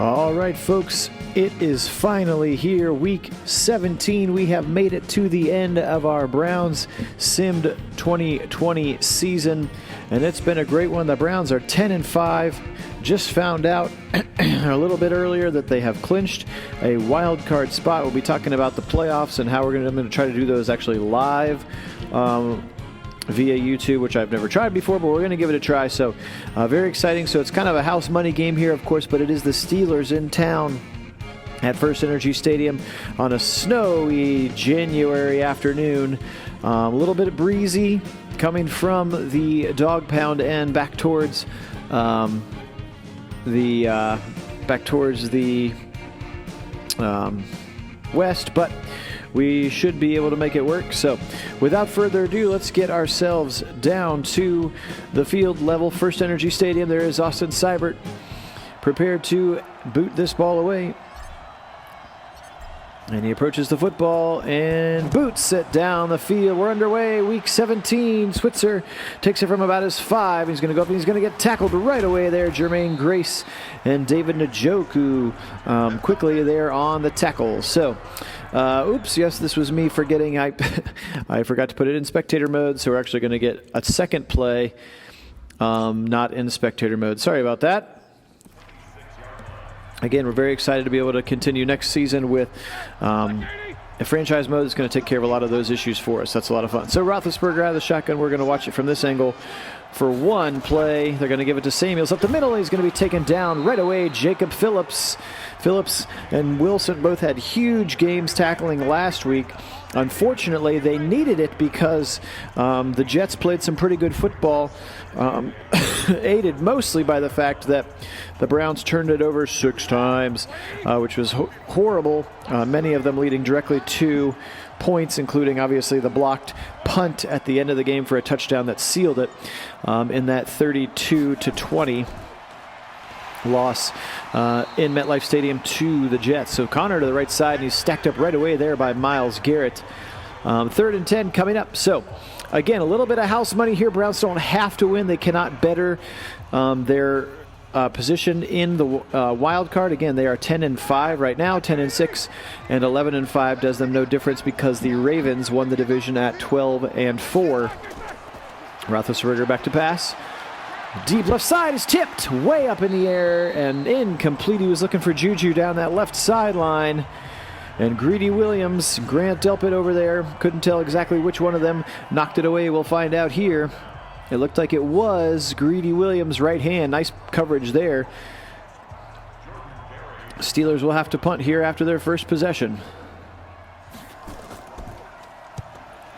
All right, folks, it is finally here. Week 17, we have made it to the end of our Browns Simmed 2020 season, and it's been a great one. The Browns are 10-5. Just found out a little bit earlier that they have clinched a wild card spot. We'll be talking about the playoffs and how I'm going to try to do those actually live via YouTube, which I've never tried before, but we're going to give it a try. So very exciting. So it's kind of a house money game here, of course, but it is the Steelers in town at First Energy Stadium on a snowy January afternoon. A little bit breezy coming from the dog pound end back towards the west, but we should be able to make it work. So without further ado, let's get ourselves down to the field level. First Energy Stadium. There is Austin Seibert prepared to boot this ball away. And he approaches the football and boots it down the field. We're underway. Week 17. Switzer takes it from about his 5. He's going to go up and he's going to get tackled right away there. Jermaine Grace and David Njoku quickly there on the tackle. So, oops, yes, this was me forgetting. I forgot to put it in spectator mode, so we're actually going to get a second play not in spectator mode. Sorry about that. Again, we're very excited to be able to continue next season with a franchise mode that's going to take care of a lot of those issues for us. That's a lot of fun. So Roethlisberger out of the shotgun. We're going to watch it from this angle for one play. They're going to give it to Samuels up the middle. He's going to be taken down right away. Jacob Phillips. Phillips and Wilson both had huge games tackling last week. Unfortunately, they needed it because the Jets played some pretty good football, aided mostly by the fact that the Browns turned it over 6 times, which was horrible, many of them leading directly to points, including obviously the blocked punt at the end of the game for a touchdown that sealed it in that 32-20 loss in MetLife Stadium to the Jets. So Connor to the right side, and he's stacked up right away there by Myles Garrett. 3rd and 10 coming up. So again, a little bit of house money here. Browns don't have to win. They cannot better their position in the wild card. Again, they are 10-5 right now. 10-6 and 11-5 does them no difference because the Ravens won the division at 12-4. Roethlisberger back to pass. Deep left side is tipped way up in the air and incomplete. He was looking for Juju down that left sideline. And Greedy Williams, Grant Delpit over there. Couldn't tell exactly which one of them knocked it away. We'll find out here. It looked like it was Greedy Williams' right hand. Nice coverage there. Steelers will have to punt here after their first possession.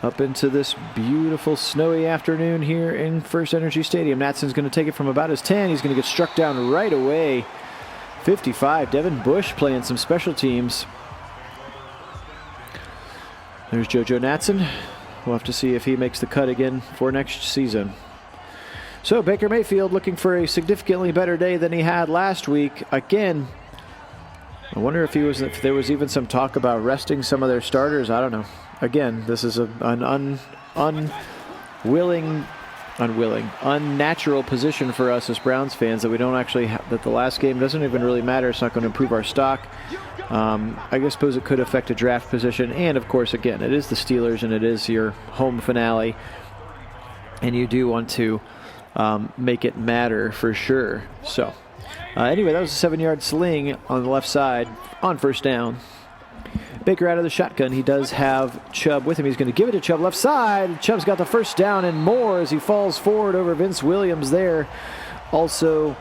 Up into this beautiful snowy afternoon here in First Energy Stadium. Natson's going to take it from about his 10. He's going to get struck down right away. 55. Devin Bush playing some special teams. There's JoJo Natson. We'll have to see if he makes the cut again for next season. So Baker Mayfield looking for a significantly better day than he had last week. Again, I wonder if there was even some talk about resting some of their starters. I don't know. Again, this is an unnatural position for us as Browns fans that we don't actually that the last game doesn't even really matter. It's not going to improve our stock. I suppose it could affect a draft position. And, of course, again, it is the Steelers and it is your home finale. And you do want to make it matter for sure. So, anyway, that was a 7-yard sling on the left side on first down. Baker out of the shotgun. He does have Chubb with him. He's going to give it to Chubb left side. Chubb's got the first down and more as he falls forward over Vince Williams there. Also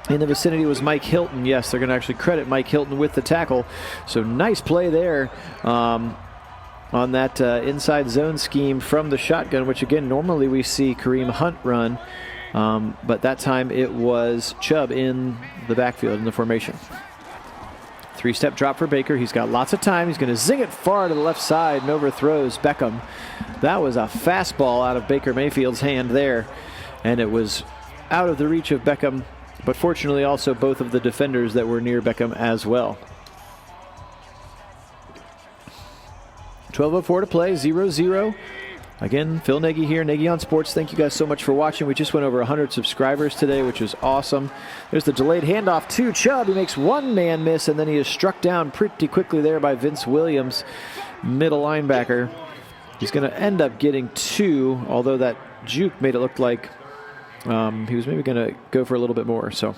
in the vicinity was Mike Hilton. Yes, they're going to actually credit Mike Hilton with the tackle. So nice play there on that inside zone scheme from the shotgun, which again, normally we see Kareem Hunt run. But that time it was Chubb in the backfield in the formation. 3-step drop for Baker. He's got lots of time. He's going to zing it far to the left side and overthrows Beckham. That was a fastball out of Baker Mayfield's hand there. And it was out of the reach of Beckham, but fortunately also both of the defenders that were near Beckham as well. 12:04 to play, 0-0. Again, Phil Nagy here, Nagy on Sports. Thank you guys so much for watching. We just went over 100 subscribers today, which was awesome. There's the delayed handoff to Chubb. He makes one man miss, and then he is struck down pretty quickly there by Vince Williams, middle linebacker. He's going to end up getting 2, although that juke made it look like he was maybe going to go for a little bit more. So,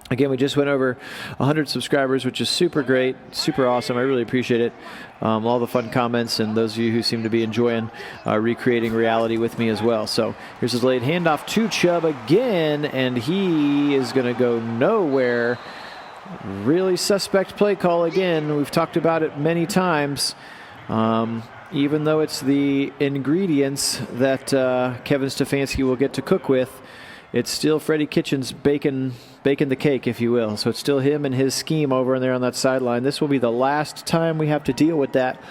again, we just went over 100 subscribers, which is super great, super awesome. I really appreciate it. All the fun comments and those of you who seem to be enjoying recreating reality with me as well. So here's his late handoff to Chubb again, and he is going to go nowhere. Really suspect play call again. We've talked about it many times. Even though it's the ingredients that Kevin Stefanski will get to cook with, it's still Freddie Kitchens baking the cake, if you will. So it's still him and his scheme over in there on that sideline. This will be the last time we have to deal with that,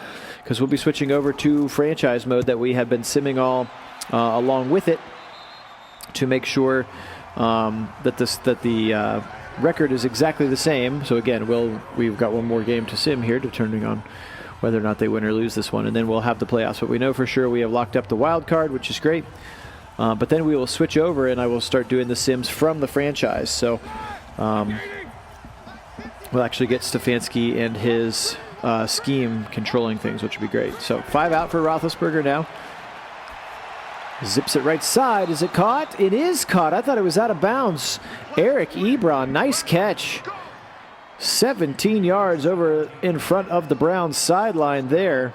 because we'll be switching over to franchise mode that we have been simming all along with it to make sure that the record is exactly the same. So again, we've got one more game to sim here, depending on whether or not they win or lose this one, and then we'll have the playoffs. But we know for sure we have locked up the wild card, which is great. But then we will switch over, and I will start doing the sims from the franchise. So we'll actually get Stefanski and his scheme controlling things, which would be great. So 5 out for Roethlisberger now. Zips it right side. Is it caught? It is caught. I thought it was out of bounds. Eric Ebron, nice catch. 17 yards over in front of the Browns sideline there.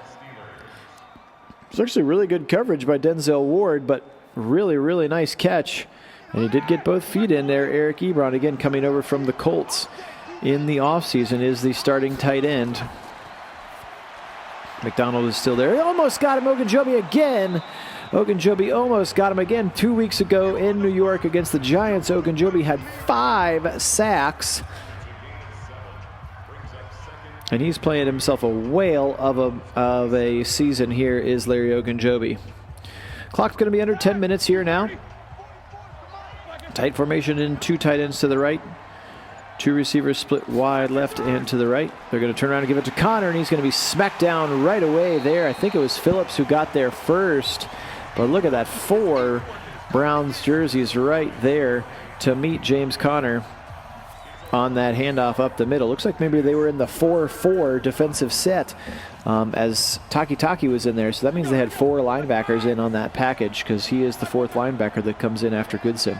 It's actually really good coverage by Denzel Ward, but really, really nice catch. And he did get both feet in there. Eric Ebron, again, coming over from the Colts in the offseason, is the starting tight end. McDonald is still there. He almost got him. Ogunjobi again. Ogunjobi almost got him again 2 weeks ago in New York against the Giants. Ogunjobi had 5 sacks. And he's playing himself a whale of a season here, is Larry Ogunjobi. Clock's going to be under 10 minutes here now. Tight formation in 2 tight ends to the right. 2 receivers split wide left and to the right. They're going to turn around and give it to Connor, and he's going to be smacked down right away there. I think it was Phillips who got there first. But look at that, 4 Browns jerseys right there to meet James Conner on that handoff up the middle. Looks like maybe they were in the 4-4 defensive set as Taki was in there. So that means they had 4 linebackers in on that package, because he is the 4th linebacker that comes in after Goodson.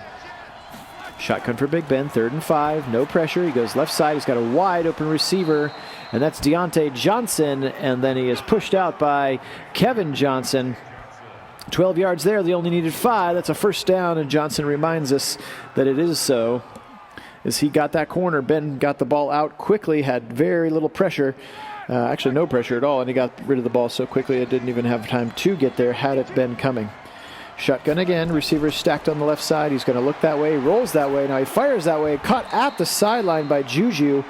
Shotgun for Big Ben, 3rd and 5. No pressure. He goes left side. He's got a wide open receiver, and that's Deontay Johnson. And then he is pushed out by Kevin Johnson. 12 yards there. They only needed 5. That's a first down, and Johnson reminds us that it is so. As he got that corner, Ben got the ball out quickly, had very little pressure, actually no pressure at all, and he got rid of the ball so quickly it didn't even have time to get there had it been coming. Shotgun again, receivers stacked on the left side. He's going to look that way, rolls that way, now he fires that way, caught at the sideline by Juju,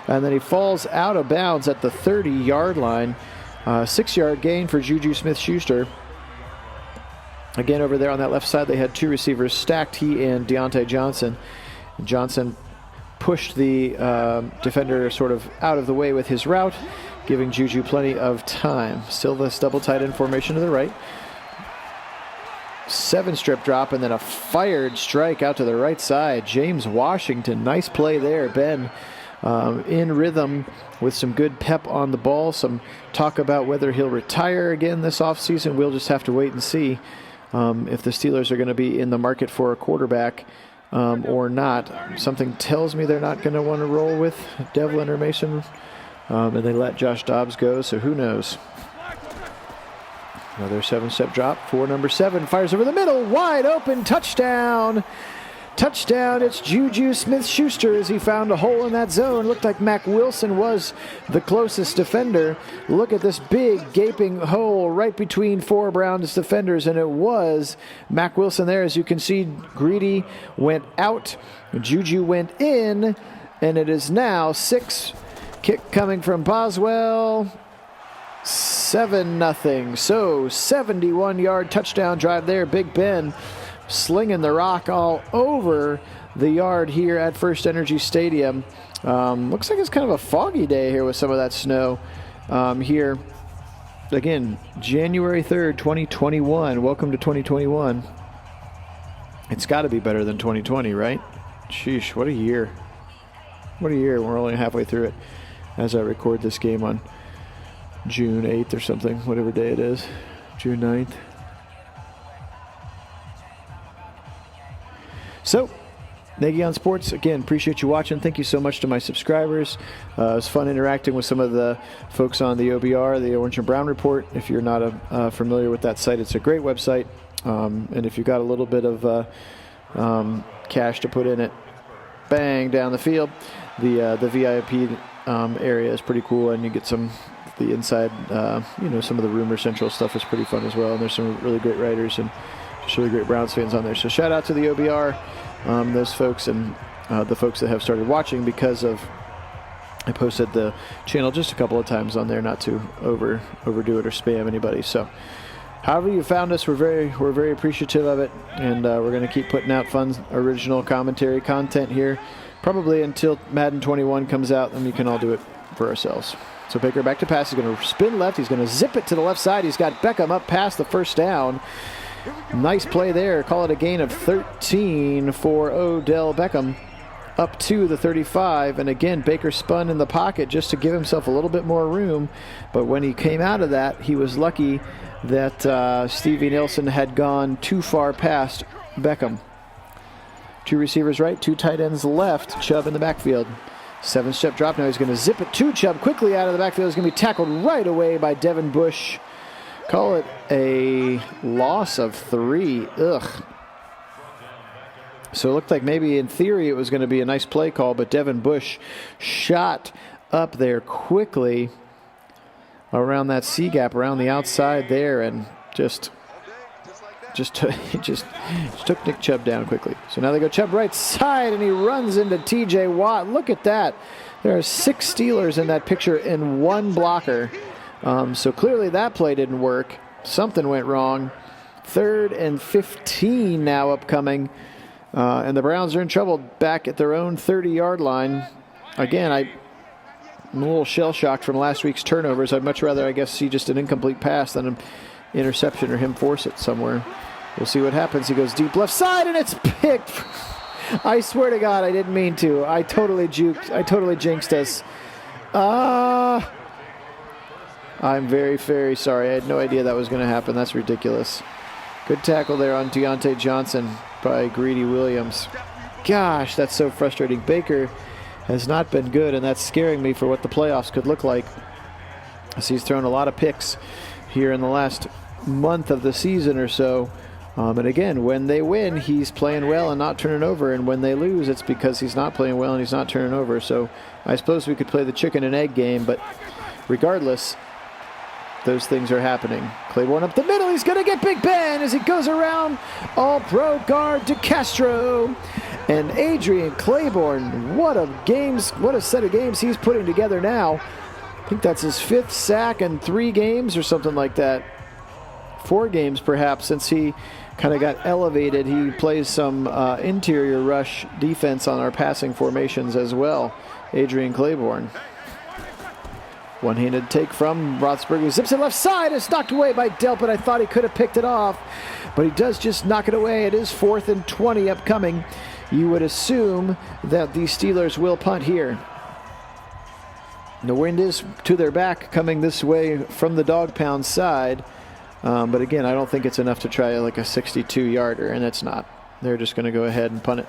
and then he falls out of bounds at the 30-yard line. 6-yard gain for Juju Smith-Schuster. Again, over there on that left side, they had 2 receivers stacked, he and Deontay Johnson. Johnson pushed the defender sort of out of the way with his route, giving Juju plenty of time. Still this double tight end formation to the right. 7 strip drop, and then a fired strike out to the right side. James Washington, nice play there. Ben in rhythm with some good pep on the ball. Some talk about whether he'll retire again this offseason. We'll just have to wait and see if the Steelers are going to be in the market for a quarterback or not. Something tells me they're not going to want to roll with Devlin or Mason, and they let Josh Dobbs go, so who knows. Another 7-step drop for number 7. Fires over the middle, wide open, touchdown. Touchdown, it's Juju Smith-Schuster as he found a hole in that zone. Looked like Mac Wilson was the closest defender. Look at this big gaping hole right between 4 Browns defenders, and it was Mac Wilson there. As you can see, Greedy went out, Juju went in, and it is now 6. Kick coming from Boswell. 7-0. So 71-yard touchdown drive there. Big Ben slinging the rock all over the yard here at First Energy Stadium. Looks like it's kind of a foggy day here with some of that snow here again, January 3rd, 2021. Welcome to 2021. It's got to be better than 2020, right? Sheesh, what a year. What a year. We're only halfway through it as I record this game on June 8th or something, whatever day it is. June 9th. So, Nagy on Sports, again, appreciate you watching. Thank you so much to my subscribers. It was fun interacting with some of the folks on the OBR, the Orange and Brown Report. If you're not familiar with that site, it's a great website. And if you've got a little bit of cash to put in it, bang, down the field. The VIP area is pretty cool, and you get the inside, some of the Rumor Central stuff is pretty fun as well. And there's some really great writers and just really great Browns fans on there. So shout out to the OBR, those folks, and the folks that have started watching because of, I posted the channel just a couple of times on there, not to overdo it or spam anybody. So however you found us, we're very appreciative of it, and we're going to keep putting out fun, original commentary content here, probably until Madden 21 comes out, and we can all do it for ourselves. So Baker back to pass. He's going to spin left. He's going to zip it to the left side. He's got Beckham up past the first down. Nice play there. Call it a gain of 13 for Odell Beckham up to the 35. And again, Baker spun in the pocket just to give himself a little bit more room. But when he came out of that, he was lucky that Stevie Nelson had gone too far past Beckham. 2 receivers right, 2 tight ends left. Chubb in the backfield. 7-step drop. Now he's going to zip it to Chubb quickly out of the backfield. He's going to be tackled right away by Devin Bush. Call it a loss of 3. Ugh. So it looked like maybe in theory it was going to be a nice play call, but Devin Bush shot up there quickly around that C gap, around the outside there, and just took Nick Chubb down quickly. So now they go Chubb right side, and he runs into T.J. Watt. Look at that. There are 6 Steelers in that picture and 1 blocker. So clearly that play didn't work. Something went wrong. 3rd and 15 now upcoming. And the Browns are in trouble back at their own 30-yard line. Again, I'm a little shell-shocked from last week's turnovers. I'd much rather, I guess, see just an incomplete pass than an interception or him force it somewhere. We'll see what happens. He goes deep left side, and it's picked. I swear to God, I didn't mean to. I totally juked. I totally jinxed us. I'm very, very sorry. I had no idea that was going to happen. That's ridiculous. Good tackle there on Deontay Johnson by Greedy Williams. Gosh, that's so frustrating. Baker has not been good, and that's scaring me for what the playoffs could look like. As he's thrown a lot of picks here in the last month of the season or so. And again, when they win, he's playing well and not turning over. And when they lose, it's because he's not playing well and he's not turning over. So I suppose we could play the chicken and egg game, but regardless, those things are happening. Claiborne up the middle. He's going to get Big Ben as he goes around. All-pro guard to Castro. And Adrian Claiborne, what a set of games he's putting together now. I think that's his 5th sack in 3 games or something like that. 4 games perhaps since he kind of got elevated. He plays some interior rush defense on our passing formations as well. Adrian Claiborne. One-handed take from Roethlisberger. He zips it left side. It's knocked away by Delpit. I thought he could have picked it off, but he does just knock it away. It is 4th and 20 upcoming. You would assume that the Steelers will punt here. The wind is to their back coming this way from the dog pound side. But again, I don't think it's enough to try like a 62-yarder, and it's not. They're just going to go ahead and punt it.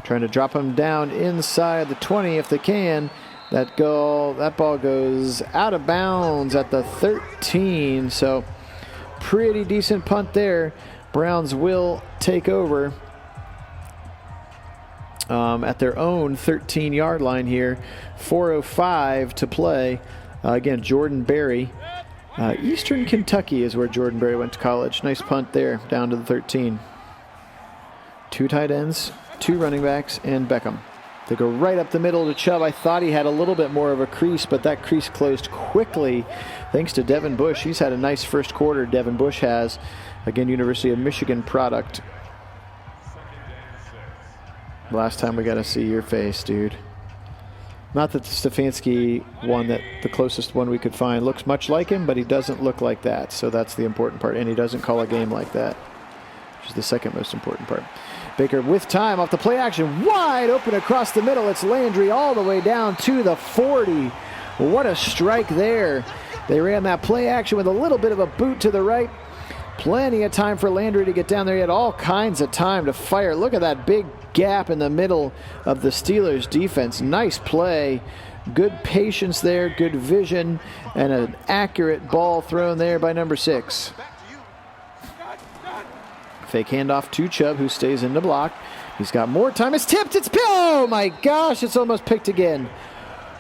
Trying to drop him down inside the 20 if they can. That ball goes out of bounds at the 13. So pretty decent punt there. Browns will take over at their own 13-yard line here. 4:05 to play. Again, Jordan Berry. Eastern Kentucky is where Jordan Berry went to college. Nice punt there, down to the 13. 2 tight ends, 2 running backs, and Beckham. They go right up the middle to Chubb. I thought he had a little bit more of a crease, but that crease closed quickly thanks to Devin Bush. He's had a nice first quarter, Devin Bush has. Again, University of Michigan product. Last time we got to see your face, dude. Not that the Stefanski one, that the closest one we could find, looks much like him, but he doesn't look like that. So that's the important part. And he doesn't call a game like that, which is the second most important part. Baker with time off the play action. Wide open across the middle. It's Landry all the way down to the 40. What a strike there. They ran that play action with a little bit of a boot to the right. Plenty of time for Landry to get down there. He had all kinds of time to fire. Look at that big gap in the middle of the Steelers defense. Nice play. Good patience there, good vision, and an accurate ball thrown there by number 6. Fake handoff to Chubb, who stays in the block. He's got more time. It's tipped. It's picked. Oh my gosh, it's almost picked again.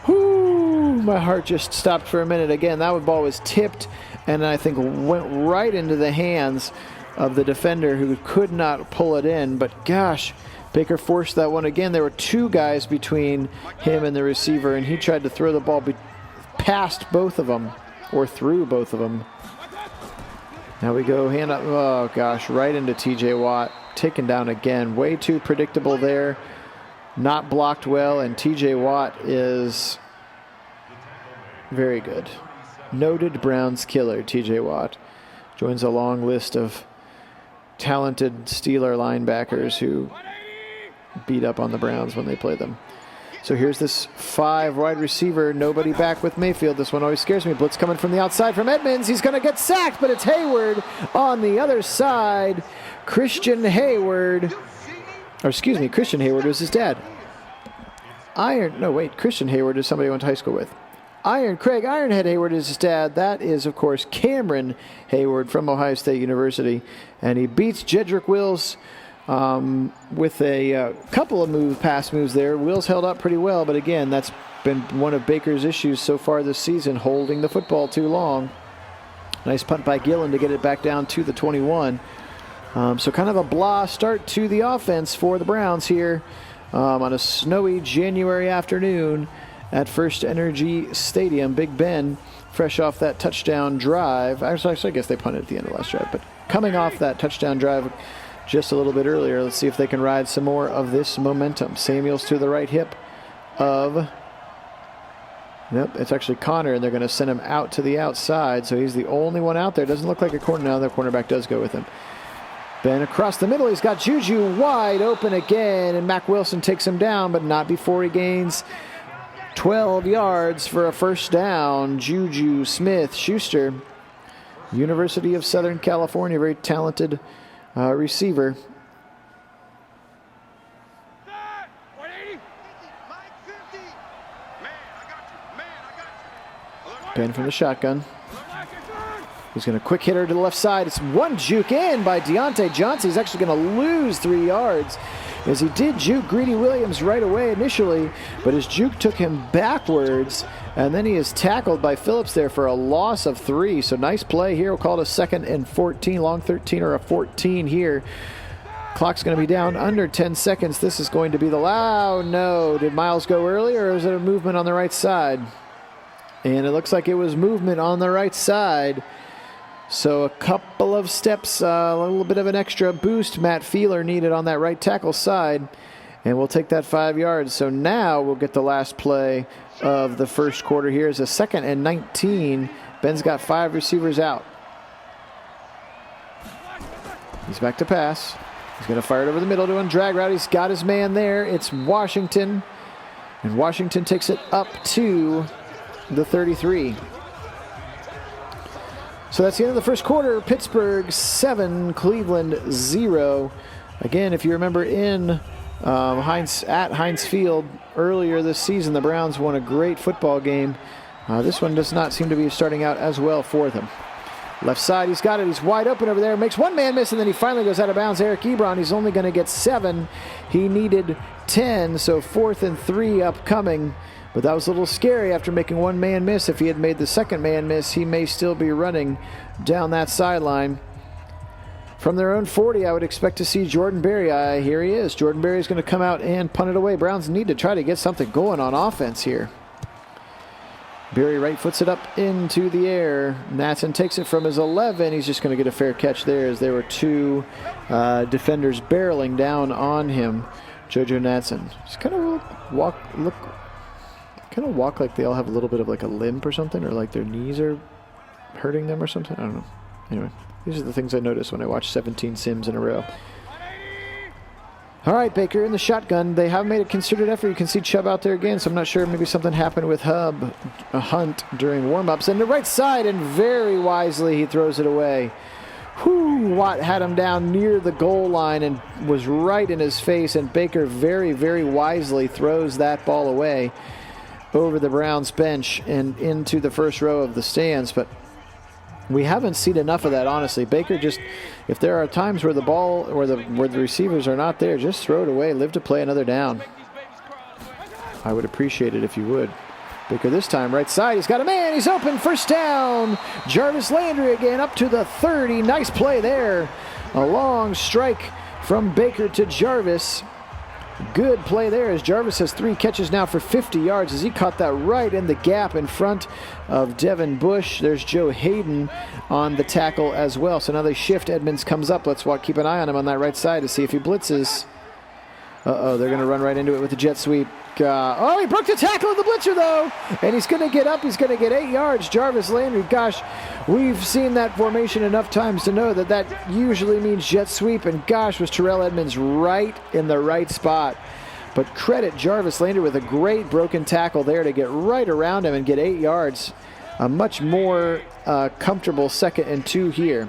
Whoo, my heart just stopped for a minute again. That ball was tipped and I think went right into the hands of the defender, who could not pull it in. But gosh, Baker forced that one again. There were 2 guys between him and the receiver, and he tried to throw the ball past both of them, or through both of them. Now we go hand up, oh gosh, right into TJ Watt. Taken down again. Way too predictable there. Not blocked well, and TJ Watt is very good. Noted Browns killer, TJ Watt. Joins a long list of talented Steeler linebackers who beat up on the Browns when they play them. So here's this 5 wide receiver, nobody back with Mayfield. This one always scares me. Blitz coming from the outside from Edmonds. He's going to get sacked, but it's Hayward on the other side. Christian Hayward was his dad. Christian Hayward is somebody I went to high school with. Craig Ironhead Hayward is his dad. That is, of course, Cameron Hayward from Ohio State University. And he beats Jedrick Wills with a couple of pass moves there. Wills held up pretty well, but again, that's been one of Baker's issues so far this season, holding the football too long. Nice punt by Gillen to get it back down to the 21. So kind of a blah start to the offense for the Browns here on a snowy January afternoon at First Energy Stadium. Big Ben, fresh off that touchdown drive. Actually, I guess they punted at the end of the last drive, but coming off that touchdown drive just a little bit earlier. Let's see if they can ride some more of this momentum. Samuels to the right hip of... Nope, it's actually Connor, and they're going to send him out to the outside, so he's the only one out there. Doesn't look like a corner now. The cornerback does go with him. Ben across the middle. He's got Juju wide open again, and Mack Wilson takes him down, but not before he gains 12 yards for a first down. Juju Smith-Schuster, University of Southern California, very talented receiver. Ben from the shotgun. He's going to quick hitter to the left side. It's one juke in by Deontay Johnson. He's actually going to lose 3 yards, as he did juke Greedy Williams right away initially, but his juke took him backwards, and then he is tackled by Phillips there for a loss of 3. So nice play here. We'll call it a 2nd and 14, long 13 or a 14 here. Clock's going to be down under 10 seconds. This is going to be the... Oh, no. Did Miles go early, or was it a movement on the right side? And it looks like it was movement on the right side. So a couple of steps, a little bit of an extra boost Matt Feeler needed on that right tackle side. And we'll take that 5 yards. So now we'll get the last play of the first quarter here. Is a 2nd and 19. Ben's got 5 receivers out. He's back to pass. He's going to fire it over the middle to a drag route. He's got his man there. It's Washington. And Washington takes it up to the 33. So that's the end of the first quarter. Pittsburgh 7, Cleveland 0. Again, if you remember in Heinz Field earlier this season, the Browns won a great football game. This one does not seem to be starting out as well for them. Left side, he's got it. He's wide open over there. Makes one man miss, and then he finally goes out of bounds. Eric Ebron, he's only going to get 7. He needed 10, so 4th and 3 upcoming. But that was a little scary after making one man miss. If he had made the second man miss, he may still be running down that sideline. From their own 40, I would expect to see Jordan Berry. Here he is. Jordan Berry is going to come out and punt it away. Browns need to try to get something going on offense here. Berry right foots it up into the air. Natson takes it from his 11. He's just going to get a fair catch there, as there were 2 defenders barreling down on him. JoJo Natson just kind of kind of walk like they all have a little bit of like a limp or something, or like their knees are hurting them or something. I don't know. Anyway, these are the things I notice when I watch 17 sims in a row. All right, Baker in the shotgun. They have made a concerted effort. You can see Chubb out there again, so I'm not sure. Maybe something happened with Hunt during warm-ups. And the right side, and very wisely he throws it away. Whew, Watt had him down near the goal line and was right in his face, and Baker very, very wisely throws that ball away over the Browns bench and into the first row of the stands. But we haven't seen enough of that, honestly. Baker just, if there are times where the ball, where the receivers are not there, just throw it away. Live to play another down. I would appreciate it if you would. Baker this time, right side. He's got a man. He's open. First down. Jarvis Landry again up to the 30. Nice play there. A long strike from Baker to Jarvis. Good play there as Jarvis has 3 catches now for 50 yards as he caught that right in the gap in front of Devin Bush. There's Joe Hayden on the tackle as well. So now they shift. Edmonds comes up. Let's keep an eye on him on that right side to see if he blitzes. Uh-oh, they're going to run right into it with the jet sweep. Oh, he broke the tackle of the blitzer, though. And he's going to get up. He's going to get 8 yards. Jarvis Landry, gosh, we've seen that formation enough times to know that that usually means jet sweep. And gosh, was Terrell Edmonds right in the right spot. But credit Jarvis Landry with a great broken tackle there to get right around him and get 8 yards. A much more comfortable 2nd and 2 here.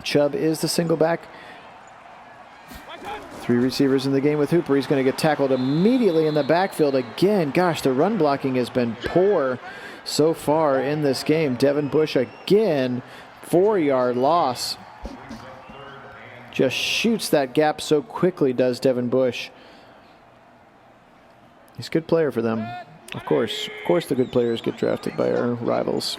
Chubb is the single back. 3 receivers in the game with Hooper. He's going to get tackled immediately in the backfield again. Gosh, the run blocking has been poor so far in this game. Devin Bush again, 4-yard loss. Just shoots that gap so quickly, does Devin Bush. He's a good player for them. Of course the good players get drafted by our rivals.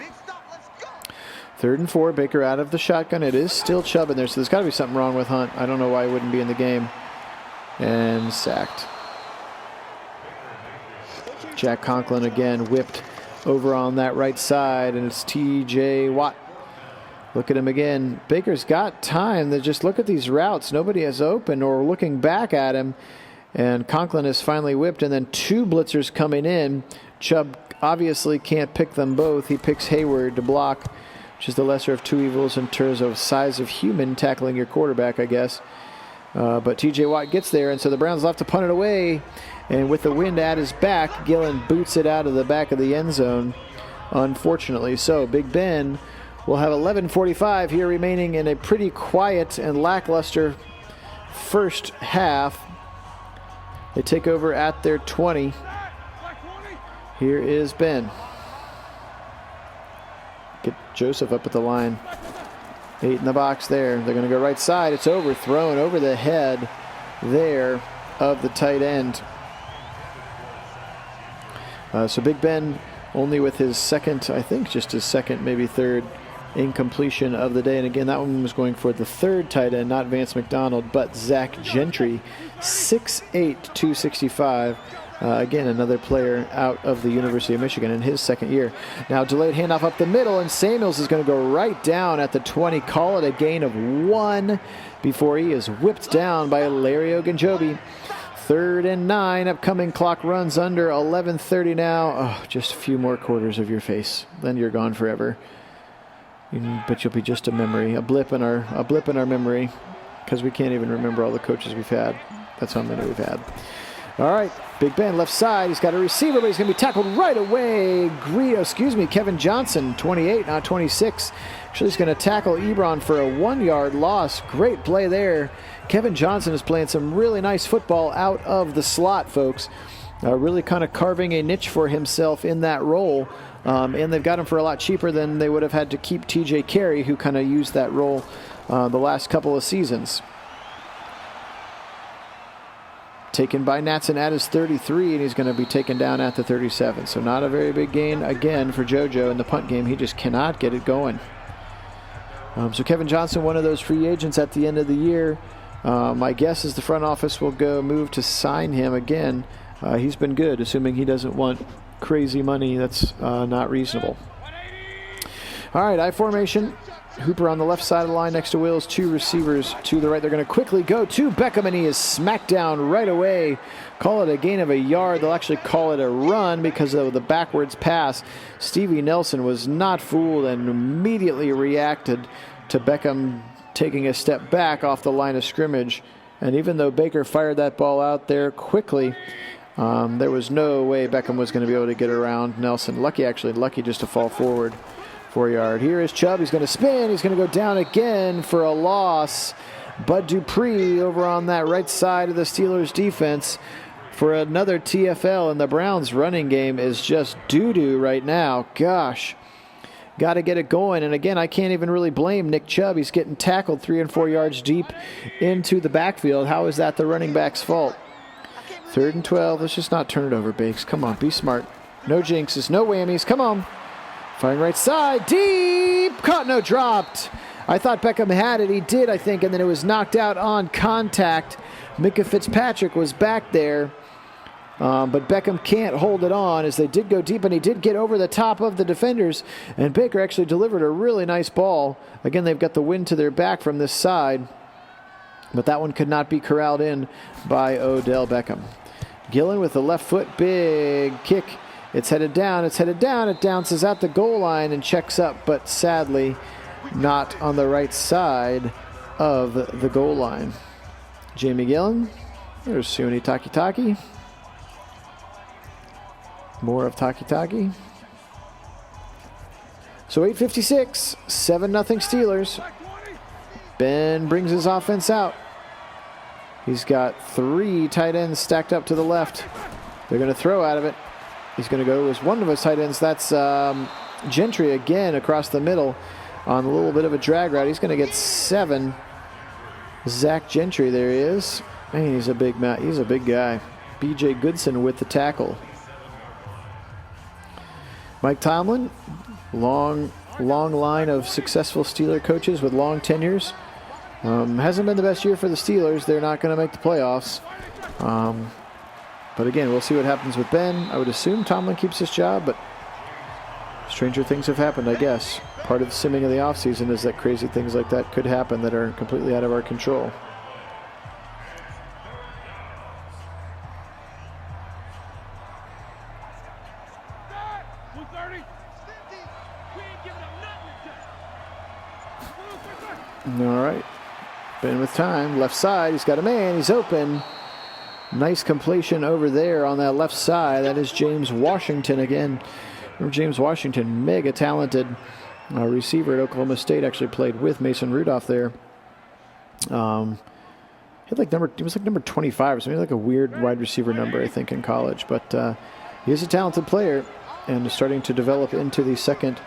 3rd and 4, Baker out of the shotgun. It is still Chubb in there, so there's got to be something wrong with Hunt. I don't know why he wouldn't be in the game. And sacked. Jack Conklin again whipped over on that right side, and it's TJ Watt. Look at him again. Baker's got time to just look at these routes. Nobody is open or looking back at him. And Conklin is finally whipped, and then 2 blitzers coming in. Chubb obviously can't pick them both. He picks Hayward to block, which is the lesser of 2 evils in terms of size of human tackling your quarterback, I guess. But TJ Watt gets there, and so the Browns left to punt it away. And with the wind at his back, Gillen boots it out of the back of the end zone, unfortunately. So Big Ben will have 11:45 here remaining in a pretty quiet and lackluster first half. They take over at their 20. Here is Ben. Get Joseph up at the line. 8 in the box there. They're going to go right side. It's overthrown over the head there of the tight end. So Big Ben only with his 2nd, I think just his 2nd, maybe 3rd incompletion of the day. And again, that one was going for the 3rd tight end, not Vance McDonald, but Zach Gentry, 6'8", 265. Again, another player out of the University of Michigan in his 2nd year. Now delayed handoff up the middle, and Samuels is going to go right down at the 20. Call it a gain of 1 before he is whipped down by Larry Ogunjobi. 3rd and 9. Upcoming clock runs under 11:30 now. Oh, just a few more quarters of your face. Then you're gone forever. But you'll be just a memory, a blip in our memory, because we can't even remember all the coaches we've had. That's how many we've had. All right, Big Ben left side. He's got a receiver, but he's going to be tackled right away. Kevin Johnson, 28, not 26. Actually, he's going to tackle Ebron for a 1-yard loss. Great play there. Kevin Johnson is playing some really nice football out of the slot, folks. Really kind of carving a niche for himself in that role. And they've got him for a lot cheaper than they would have had to keep TJ Carey, who kind of used that role the last couple of seasons. Taken by Natson at his 33, and he's going to be taken down at the 37. So not a very big gain again for JoJo in the punt game. He just cannot get it going. So Kevin Johnson, one of those free agents at the end of the year. My guess is the front office will move to sign him again. He's been good, assuming he doesn't want crazy money that's not reasonable. All right, I formation. Hooper on the left side of the line next to Wills. 2 receivers to the right. They're going to quickly go to Beckham, and he is smacked down right away. Call it a gain of a yard. They'll actually call it a run because of the backwards pass. Stevie Nelson was not fooled and immediately reacted to Beckham taking a step back off the line of scrimmage. And even though Baker fired that ball out there quickly, there was no way Beckham was going to be able to get around Nelson. Lucky just to fall forward 4 yard. Here is Chubb. He's going to spin. He's going to go down again for a loss. Bud Dupree over on that right side of the Steelers defense for another TFL, and the Browns running game is just doo-doo right now. Gosh, got to get it going. And again, I can't even really blame Nick Chubb. He's getting tackled 3 and 4 yards deep into the backfield. How is that the running back's fault? 3rd and 12. Let's just not turn it over, Bakes. Come on, be smart. No jinxes, no whammies. Come on. Firing right side, deep, caught, no, dropped. I thought Beckham had it. He did, I think, and then it was knocked out on contact. Micah Fitzpatrick was back there, but Beckham can't hold it on as they did go deep, and he did get over the top of the defenders, and Baker actually delivered a really nice ball. Again, they've got the wind to their back from this side, but that one could not be corralled in by Odell Beckham. Gillen with the left foot, big kick. It's headed down, it bounces at the goal line and checks up, but sadly not on the right side of the goal line. Jamie Gillen, there's Suni Takitaki. More of Takitaki. So 8:56, 7-0 Steelers. Ben brings his offense out. He's got 3 tight ends stacked up to the left. They're going to throw out of it. He's going to go as one of his tight ends. That's Gentry again across the middle on a little bit of a drag route. He's going to get 7. Zach Gentry, there he is. Man, he's a big guy. B.J. Goodson with the tackle. Mike Tomlin, long line of successful Steeler coaches with long tenures. Hasn't been the best year for the Steelers. They're not going to make the playoffs. But again, we'll see what happens with Ben. I would assume Tomlin keeps his job, but stranger things have happened, I guess. Part of the simming of the offseason is that crazy things like that could happen that are completely out of our control. All right. Ben with time. Left side. He's got a man. He's open. Nice completion over there on that left side. That is James Washington again. Remember James Washington, mega talented receiver at Oklahoma State. Actually played with Mason Rudolph there. He was like number 25 or something, like a weird wide receiver number, I think, in college. But he is a talented player and is starting to develop into the second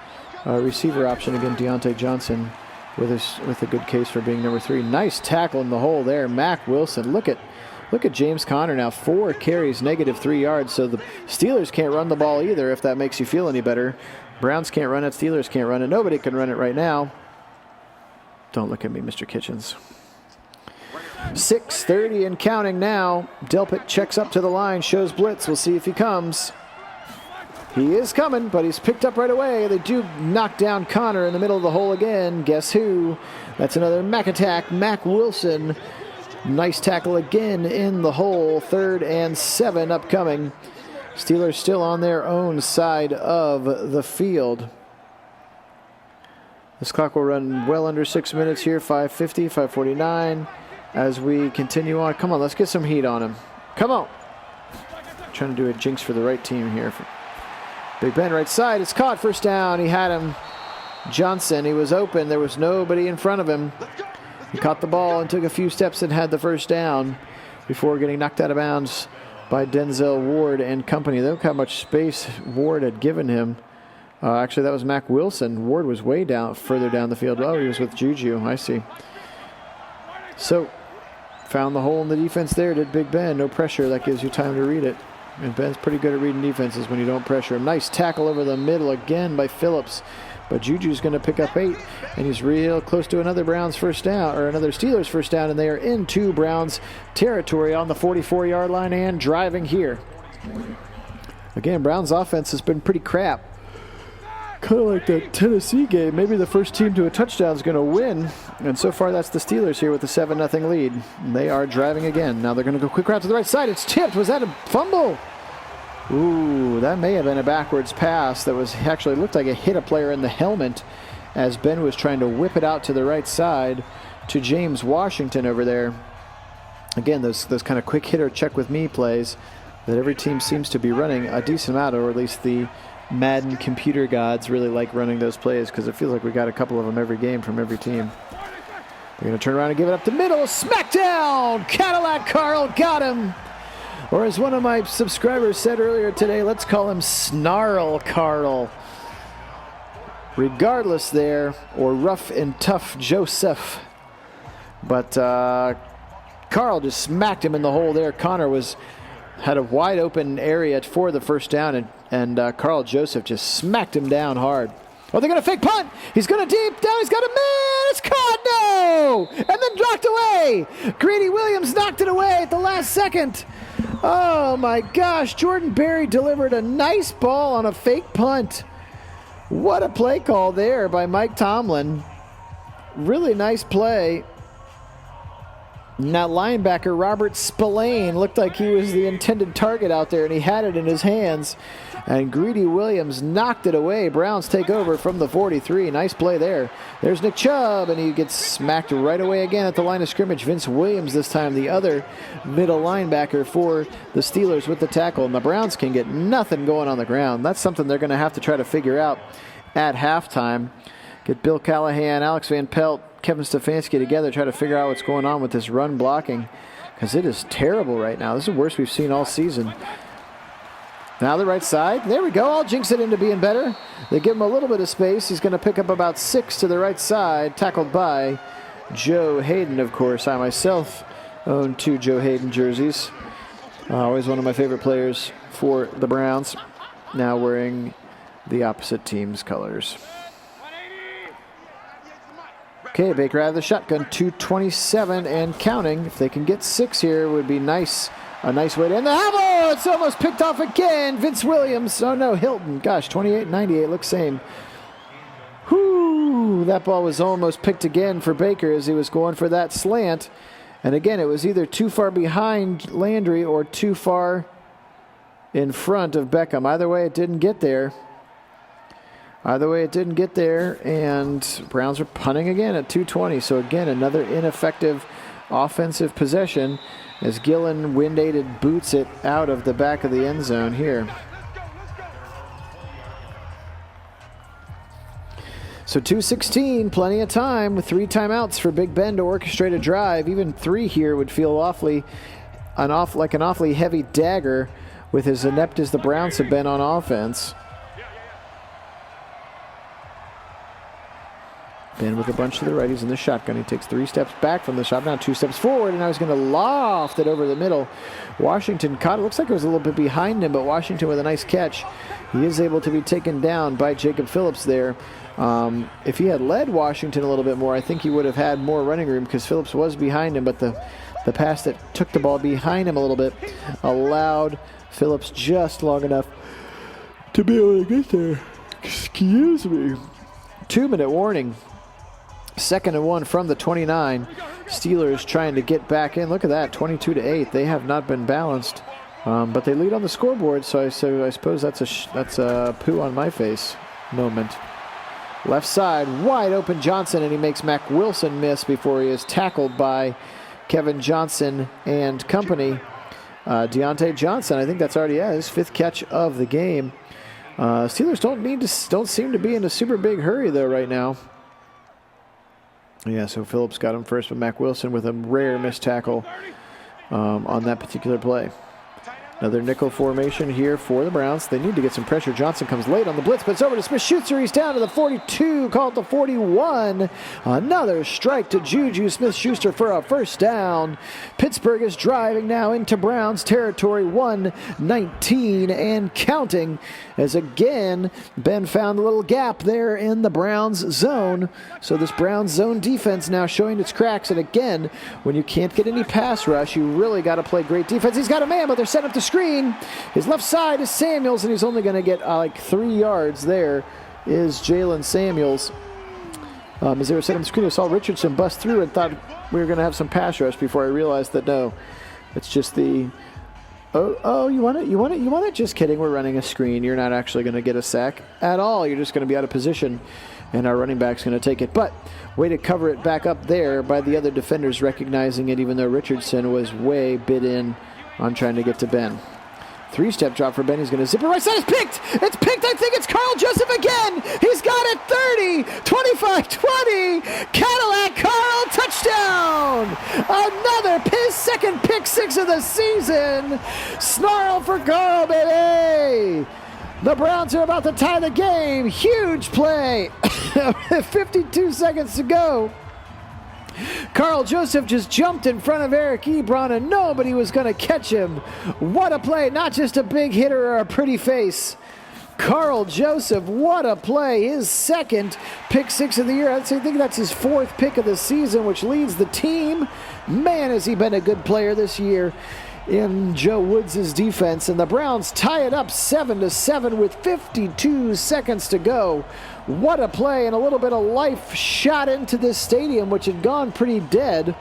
receiver option. Again, Deontay Johnson with a good case for being number 3. Nice tackle in the hole there. Mack Wilson. Look at James Conner now. 4 carries, -3 yards. So the Steelers can't run the ball either, if that makes you feel any better. Browns can't run it. Steelers can't run it. Nobody can run it right now. Don't look at me, Mr. Kitchens. 6:30 and counting now. Delpit checks up to the line, shows blitz. We'll see if he comes. He is coming, but he's picked up right away. They do knock down Connor in the middle of the hole again. Guess who? That's another Mack attack. Mack Wilson. Nice tackle again in the hole. 3rd and 7 upcoming. Steelers still on their own side of the field. This clock will run well under 6 minutes here. 5:50, 5:49. As we continue on. Come on, let's get some heat on him. Come on. Trying to do a jinx for the right team here. Big Ben right side. It's caught. First down. He had him. Johnson. He was open. There was nobody in front of him. He caught the ball and took a few steps and had the first down before getting knocked out of bounds by Denzel Ward and company. Look how much space Ward had given him. Actually, that was Mack Wilson. Ward was way further down the field. Oh, he was with Juju. I see. So, found the hole in the defense there, did Big Ben. No pressure. That gives you time to read it. And Ben's pretty good at reading defenses when you don't pressure him. Nice tackle over the middle again by Phillips. But Juju's going to pick up 8, and he's real close to another Browns first down, or another Steelers first down, and they are into Browns territory on the 44-yard line and driving here. Again, Browns offense has been pretty crap. Kind of like the Tennessee game. Maybe the first team to a touchdown is going to win. And so far, that's the Steelers here with the 7-0 lead. They are driving again. Now they're going to go quick route to the right side. It's tipped. Was that a fumble? Ooh, that may have been a backwards pass. That was actually looked like it hit a player in the helmet as Ben was trying to whip it out to the right side to James Washington over there. Again, those kind of quick hitter check with me plays that every team seems to be running a decent amount, or at least the Madden computer gods really like running those plays because it feels like we got a couple of them every game from every team. They're going to turn around and give it up the middle. Smackdown! Cadillac Carl got him. Or as one of my subscribers said earlier today, let's call him Snarl Carl. Regardless there, or rough and tough Joseph. But Carl just smacked him in the hole there. Connor had a wide open area for the first down, and Carl Joseph just smacked him down hard. Oh, they're going to fake punt. He's going to deep down. He's got a man. It's caught. No! And then knocked away. Greedy Williams knocked it away at the last second. Oh, my gosh. Jordan Berry delivered a nice ball on a fake punt. What a play call there by Mike Tomlin. Really nice play. Now linebacker Robert Spillane looked like he was the intended target out there, and he had it in his hands. And Greedy Williams knocked it away. Browns take over from the 43. Nice play there. There's Nick Chubb, and he gets smacked right away again at the line of scrimmage. Vince Williams this time, the other middle linebacker for the Steelers with the tackle. And the Browns can get nothing going on the ground. That's something they're going to have to try to figure out at halftime. Get Bill Callahan, Alex Van Pelt, Kevin Stefanski together, try to figure out what's going on with this run blocking, because it is terrible right now. This is the worst we've seen all season. Now the right side. There we go. I'll jinx it into being better. They give him a little bit of space. He's going to pick up about 6 to the right side, tackled by Joe Hayden, of course. I myself own 2 Joe Hayden jerseys. Always one of my favorite players for the Browns. Now wearing the opposite team's colors. Okay, Baker out of the shotgun, 2:27 and counting. If they can get 6 here, it would be nice. A nice way to end the half. Oh, it's almost picked off again. Vince Williams. Oh, no, Hilton. Gosh, 28-98 looks same. Whoo, that ball was almost picked again for Baker as he was going for that slant. And again, it was either too far behind Landry or too far in front of Beckham. Either way, it didn't get there. And Browns are punting again at 2:20. So again, another ineffective offensive possession as Gillen wind-aided boots it out of the back of the end zone here. So 2:16, plenty of time with 3 timeouts for Big Ben to orchestrate a drive. Even 3 here would feel like an awfully heavy dagger with as inept as the Browns have been on offense. Ben with a bunch to the right. He's in the shotgun. He takes 3 steps back from the shot. Now 2 steps forward, and now he's going to loft it over the middle. Washington caught it. Looks like it was a little bit behind him, but Washington with a nice catch. He is able to be taken down by Jacob Phillips there. If he had led Washington a little bit more, I think he would have had more running room because Phillips was behind him, but the pass that took the ball behind him a little bit allowed Phillips just long enough to be able to get there. Excuse me. 2-minute warning. 2nd and 1 from the 29. Steelers trying to get back in. Look at that, 22-8. They have not been balanced, but they lead on the scoreboard. So I suppose that's a poo on my face moment. Left side, wide open Johnson, and he makes Mac Wilson miss before he is tackled by Kevin Johnson and company. Deontay Johnson, I think that's already his 5th catch of the game. Steelers don't seem to be in a super big hurry though right now. Yeah, so Phillips got him first, but Mac Wilson with a rare missed tackle on that particular play. Another nickel formation here for the Browns. They need to get some pressure. Johnson comes late on the blitz, but it's over to Smith-Schuster. He's down to the 42, called the 41. Another strike to Juju Smith-Schuster for a first down. Pittsburgh is driving now into Browns territory, 1:19 and counting. As again, Ben found a little gap there in the Browns zone. So this Browns zone defense now showing its cracks. And again, when you can't get any pass rush, you really got to play great defense. He's got a man, but they're setting up the screen. His left side is Samuels, and he's only going to get like 3 yards there is Jalen Samuels. As they were setting the screen, I saw Richardson bust through and thought we were going to have some pass rush before I realized that no, it's just the, you want it? Just kidding, we're running a screen. You're not actually going to get a sack at all. You're just going to be out of position, and our running back's going to take it. But way to cover it back up there by the other defenders recognizing it, even though Richardson was way bit in on trying to get to Ben. Three-step drop for Ben. He's going to zip it right side. It's picked. It's picked. I think it's Carl Joseph again. He's got it. 30, 25, 20. Cadillac Carl, touchdown. His second pick six of the season. Snarl for Carl, baby. The Browns are about to tie the game. Huge play. 52 seconds to go. Carl Joseph just jumped in front of Eric Ebron and nobody was going to catch him. What a play. Not just a big hitter or a pretty face. Carl Joseph, what a play. His second pick six of the year. I think that's his fourth pick of the season, which leads the team. Man, has he been a good player this year in Joe Woods' defense. And the Browns tie it up 7-7 with 52 seconds to go. What a play, and a little bit of life shot into this stadium, which had gone pretty dead.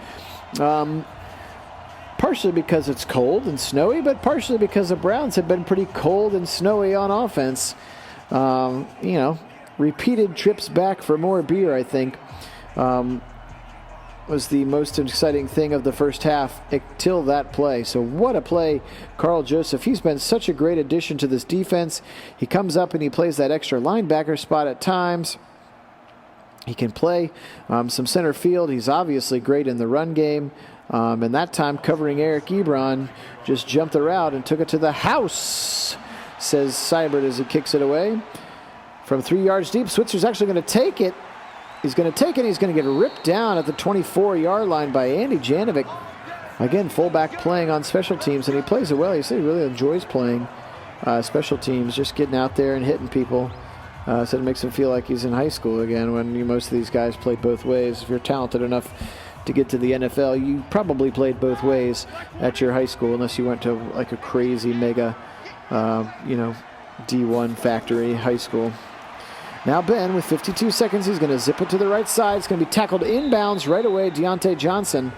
Partially because it's cold and snowy, but partially because the Browns have been pretty cold and snowy on offense. Repeated trips back for more beer, I think, was the most exciting thing of the first half until that play. So what a play, Carl Joseph. He's been such a great addition to this defense. He comes up and he plays that extra linebacker spot at times. He can play some center field. He's obviously great in the run game. And that time covering Eric Ebron just jumped the route and took it to the house, says Seibert as he kicks it away. From 3 yards deep, Switzer's actually going to take it. He's going to take it. He's going to get ripped down at the 24-yard line by Andy Janovic. Again, fullback playing on special teams, and he plays it well. He said he really enjoys playing special teams, just getting out there and hitting people. So it makes him feel like he's in high school again when most of these guys play both ways. If you're talented enough to get to the NFL, you probably played both ways at your high school, unless you went to like a crazy mega, D1 factory high school. Now Ben, with 52 seconds, he's going to zip it to the right side. It's going to be tackled inbounds right away, Deontay Johnson.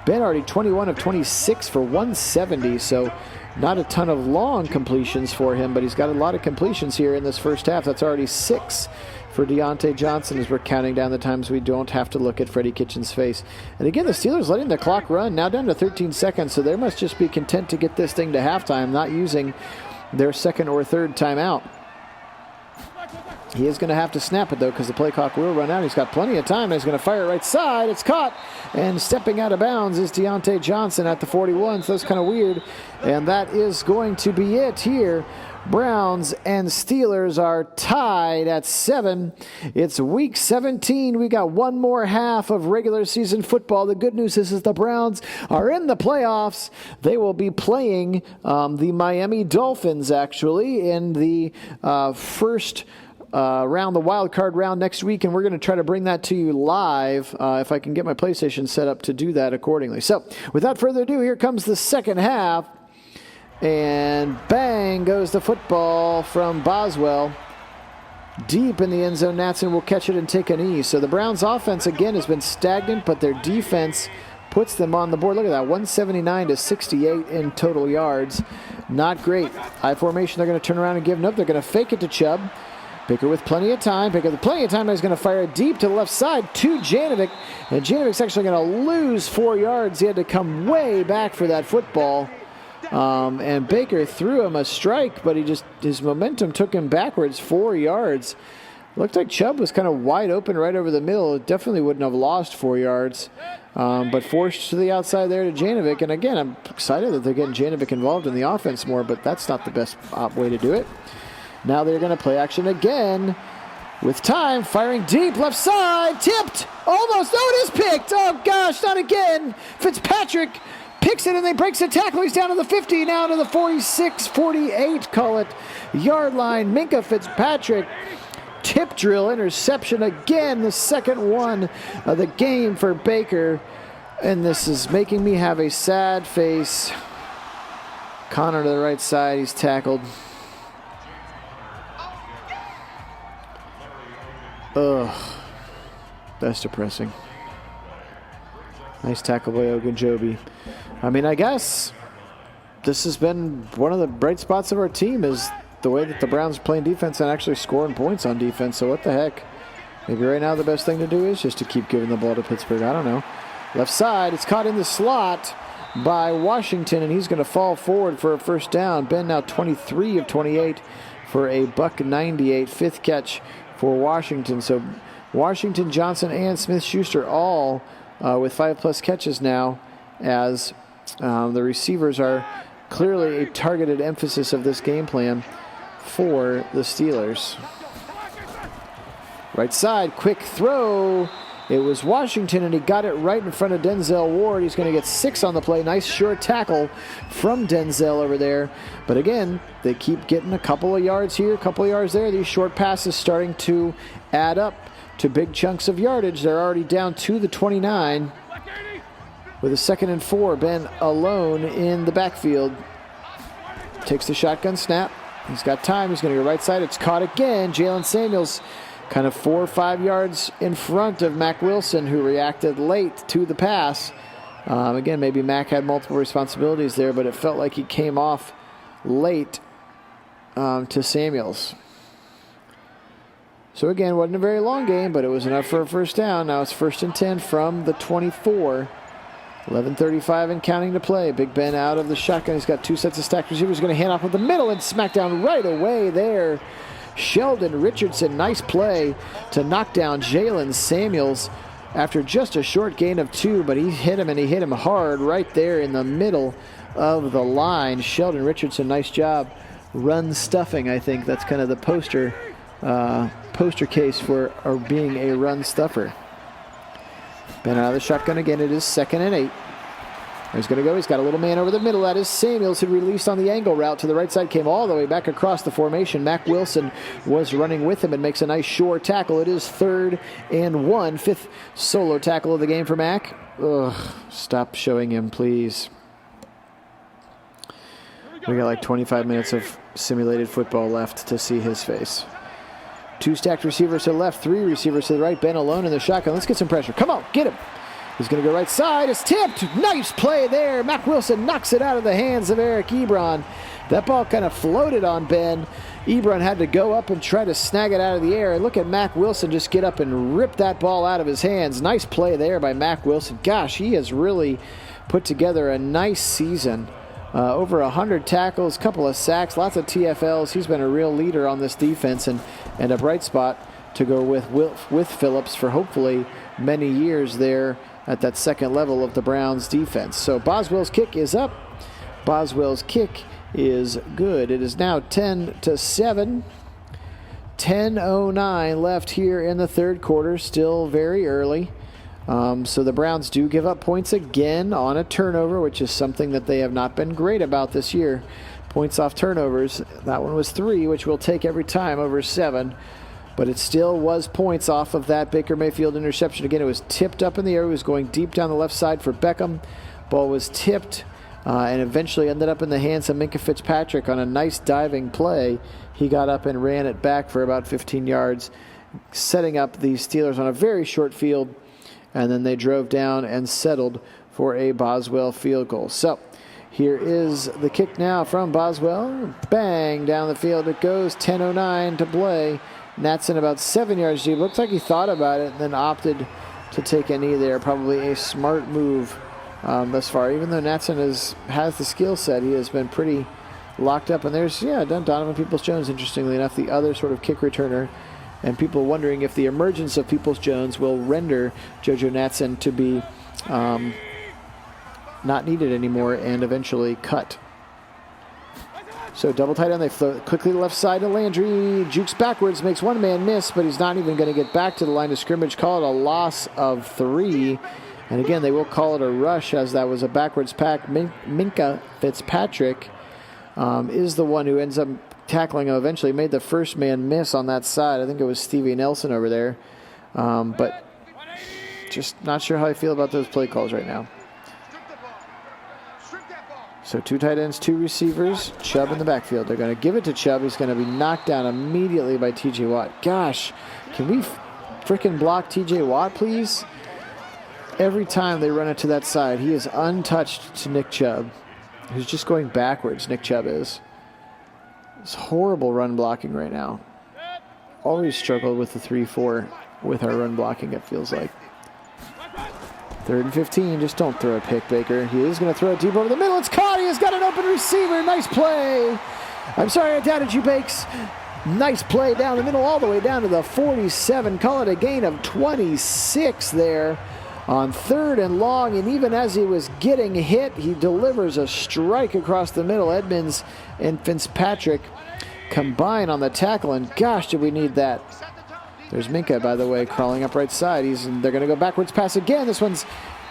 Ben already 21 of 26 for 170, so not a ton of long completions for him, but he's got a lot of completions here in this first half. That's already 6 for Deontay Johnson as we're counting down the times we don't have to look at Freddie Kitchens' face. And again, the Steelers letting the clock run, now down to 13 seconds, so they must just be content to get this thing to halftime, not using their second or third timeout. He is going to have to snap it, though, because the play clock will run out. He's got plenty of time. He's going to fire it right side. It's caught. And stepping out of bounds is Deontay Johnson at the 41. So that's kind of weird. And that is going to be it here. Browns and Steelers are tied at 7. It's week 17. We got one more half of regular season football. The good news is the Browns are in the playoffs. They will be playing the Miami Dolphins, actually, in the first round, the wild card round next week, and we're going to try to bring that to you live if I can get my PlayStation set up to do that accordingly. So without further ado, here comes the second half, and bang goes the football from Boswell deep in the end zone. Natson will catch it and take an E. So the Browns offense again has been stagnant, but their defense puts them on the board. Look at that, 179 to 68 in total yards. Not great. I formation, they're going to turn around and give it up. They're going to fake it to Chubb. Baker with plenty of time. Baker with plenty of time. He's going to fire it deep to the left side to Janovic. And Janovic's actually going to lose 4 yards. He had to come way back for that football. And Baker threw him a strike, but his momentum took him backwards 4 yards. Looked like Chubb was kind of wide open right over the middle. It definitely wouldn't have lost 4 yards. But forced to the outside there to Janovic. And again, I'm excited that they're getting Janovic involved in the offense more, but that's not the best way to do it. Now they're going to play action again with time, firing deep, left side, tipped, almost, it is picked. Oh gosh, not again. Fitzpatrick picks it and they breaks the tackle. He's down to the 50, now to the 46, 48, call it, yard line. Minkah Fitzpatrick, tip drill, interception again, the second one of the game for Baker. And this is making me have a sad face. Connor to the right side, he's tackled. Ugh. That's depressing. Nice tackle by Ogunjobi. I mean, I guess this has been one of the bright spots of our team is the way that the Browns are playing defense and actually scoring points on defense. So what the heck? Maybe right now the best thing to do is just to keep giving the ball to Pittsburgh. I don't know. Left side, it's caught in the slot by Washington, and he's going to fall forward for a first down. Ben now 23 of 28 for a $198, fifth catch for Washington. So Washington, Johnson, and Smith-Schuster all with 5+ catches now, as the receivers are clearly a targeted emphasis of this game plan for the Steelers. Right side, quick throw. It was Washington, and he got it right in front of Denzel Ward. He's going to get 6 on the play. Nice short tackle from Denzel over there. But again, they keep getting a couple of yards here, a couple of yards there. These short passes starting to add up to big chunks of yardage. They're already down to the 29 with a 2nd and 4. Ben alone in the backfield. Takes the shotgun snap. He's got time. He's going to go right side. It's caught again. Jalen Samuels kind of 4 or 5 yards in front of Mack Wilson, who reacted late to the pass. Again, maybe Mack had multiple responsibilities there, but it felt like he came off late to Samuels. So again, wasn't a very long game, but it was enough for a first down. Now it's 1st and 10 from the 24. 11:35 and counting to play. Big Ben out of the shotgun. He's got 2 sets of stacked receivers. Going to hand off with the middle and smack down right away there. Sheldon Richardson, nice play to knock down Jalen Samuels after just a short gain of 2, but he hit him, and he hit him hard right there in the middle of the line. Sheldon Richardson, nice job. Run stuffing, I think that's kind of the poster case for being a run stuffer. Ben out of the shotgun again. It is 2nd and 8. He's going to go. He's got a little man over the middle. That is Samuels, who released on the angle route to the right side, came all the way back across the formation. Mack Wilson was running with him and makes a nice short tackle. It is 3rd and 1. 5th solo tackle of the game for Mack. Ugh, stop showing him, please. We got like 25 minutes of simulated football left to see his face. 2 stacked receivers to the left, 3 receivers to the right. Ben alone in the shotgun. Let's get some pressure. Come on, get him. He's going to go right side. It's tipped. Nice play there. Mack Wilson knocks it out of the hands of Eric Ebron. That ball kind of floated on Ben. Ebron had to go up and try to snag it out of the air. And look at Mack Wilson just get up and rip that ball out of his hands. Nice play there by Mack Wilson. Gosh, he has really put together a nice season. Over 100 tackles, couple of sacks, lots of TFLs. He's been a real leader on this defense and a bright spot to go with Phillips for hopefully many years there at that second level of the Browns defense. So Boswell's kick is up. Boswell's kick is good. It is now 10-7. 10:09 left here in the third quarter. Still very early. So the Browns do give up points again on a turnover, which is something that they have not been great about this year. Points off turnovers. That one was 3, which we'll take every time over 7. But it still was points off of that Baker Mayfield interception. Again, it was tipped up in the air. It was going deep down the left side for Beckham. Ball was tipped and eventually ended up in the hands of Minkah Fitzpatrick on a nice diving play. He got up and ran it back for about 15 yards, setting up the Steelers on a very short field. And then they drove down and settled for a Boswell field goal. So here is the kick now from Boswell. Bang, down the field it goes. 10:09 to play. Natson about 7 yards deep. Looks like he thought about it and then opted to take a knee there. Probably a smart move thus far. Even though Natson has the skill set, he has been pretty locked up. And there's, Donovan Peoples-Jones, interestingly enough, the other sort of kick returner. And people wondering if the emergence of Peoples-Jones will render JoJo Natson to be not needed anymore and eventually cut. So double tight end, they float quickly to the left side to Landry. Jukes backwards, makes one man miss, but he's not even going to get back to the line of scrimmage. Call it a loss of 3. And again, they will call it a rush as that was a backwards pack. Minkah Fitzpatrick is the one who ends up tackling him. Eventually made the first man miss on that side. I think it was Stevie Nelson over there. But just not sure how I feel about those play calls right now. So 2 tight ends, 2 receivers. Chubb in the backfield. They're going to give it to Chubb. He's going to be knocked down immediately by T.J. Watt. Gosh, can we frickin' block TJ Watt, please? Every time they run it to that side, he is untouched to Nick Chubb, who's just going backwards, Nick Chubb is. It's horrible run blocking right now. Always struggled with the 3-4 with our run blocking, it feels like. 3rd and 15, just don't throw a pick, Baker. He is going to throw it deep over the middle. It's caught. He has got an open receiver. Nice play. I'm sorry I doubted you, Bakes. Nice play down the middle, all the way down to the 47. Call it a gain of 26 there on 3rd and long. And even as he was getting hit, he delivers a strike across the middle. Edmonds and Fitzpatrick combine on the tackle, and gosh, did we need that. There's Minka, by the way, crawling up right side. They're going to go backwards pass again. This one's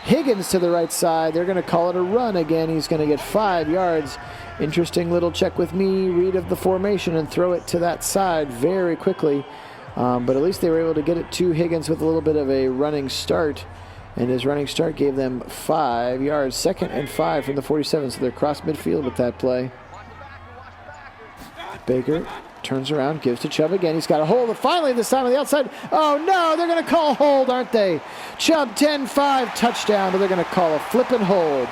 Higgins to the right side. They're going to call it a run again. He's going to get 5 yards. Interesting little check with me, read of the formation, and throw it to that side very quickly. But at least they were able to get it to Higgins with a little bit of a running start. And his running start gave them 5 yards. 2nd and 5 from the 47, so they're cross midfield with that play. Baker turns around, gives to Chubb again. He's got a hold. Finally, this time on the outside. Oh, no, they're going to call hold, aren't they? Chubb, 10-5, touchdown, but they're going to call a flippin' hold.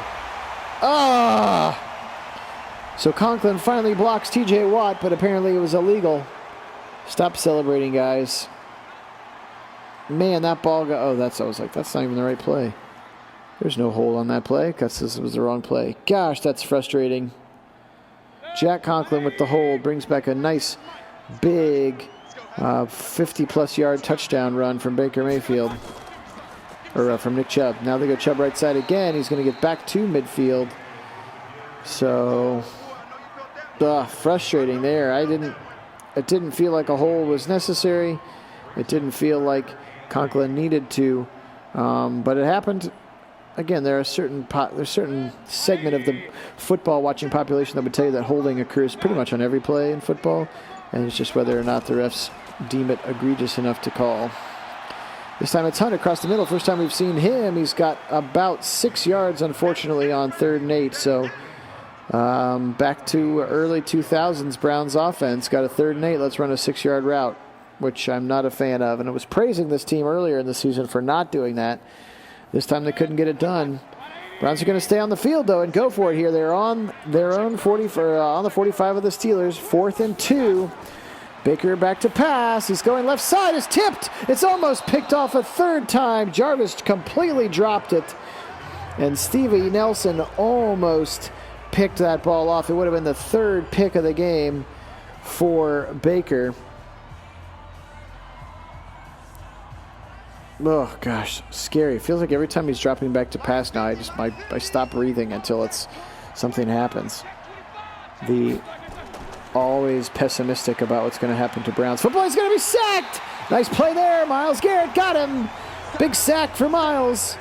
So Conklin finally blocks TJ Watt, but apparently it was illegal. Stop celebrating, guys. Man, that ball I was like, that's not even the right play. There's no hold on that play because this was the wrong play. Gosh, that's frustrating. Jack Conklin with the hold brings back a nice, big 50-plus yard touchdown run from Baker Mayfield. Or from Nick Chubb. Now they go Chubb right side again. He's going to get back to midfield. So, frustrating there. It didn't feel like a hold was necessary. It didn't feel like Conklin needed to. But it happened. Again, there's certain segment of the football watching population that would tell you that holding occurs pretty much on every play in football, and it's just whether or not the refs deem it egregious enough to call. This time it's Hunt across the middle. First time we've seen him. He's got about 6 yards, unfortunately, on 3rd and 8. So back to early 2000s Browns offense. Got a 3rd and 8. Let's run a 6-yard route, which I'm not a fan of. And I was praising this team earlier in the season for not doing that. This time they couldn't get it done. Browns are going to stay on the field, though, and go for it here. They're on their own 40 on the 45 of the Steelers. 4th and 2. Baker back to pass. He's going left side. It's tipped. It's almost picked off a 3rd time. Jarvis completely dropped it. And Stevie Nelson almost picked that ball off. It would have been the 3rd pick of the game for Baker. Oh, gosh, scary. It feels like every time he's dropping back to pass now, I stop breathing until something happens. The always pessimistic about what's going to happen to Browns. Football is going to be sacked. Nice play there. Myles Garrett got him. Big sack for Myles.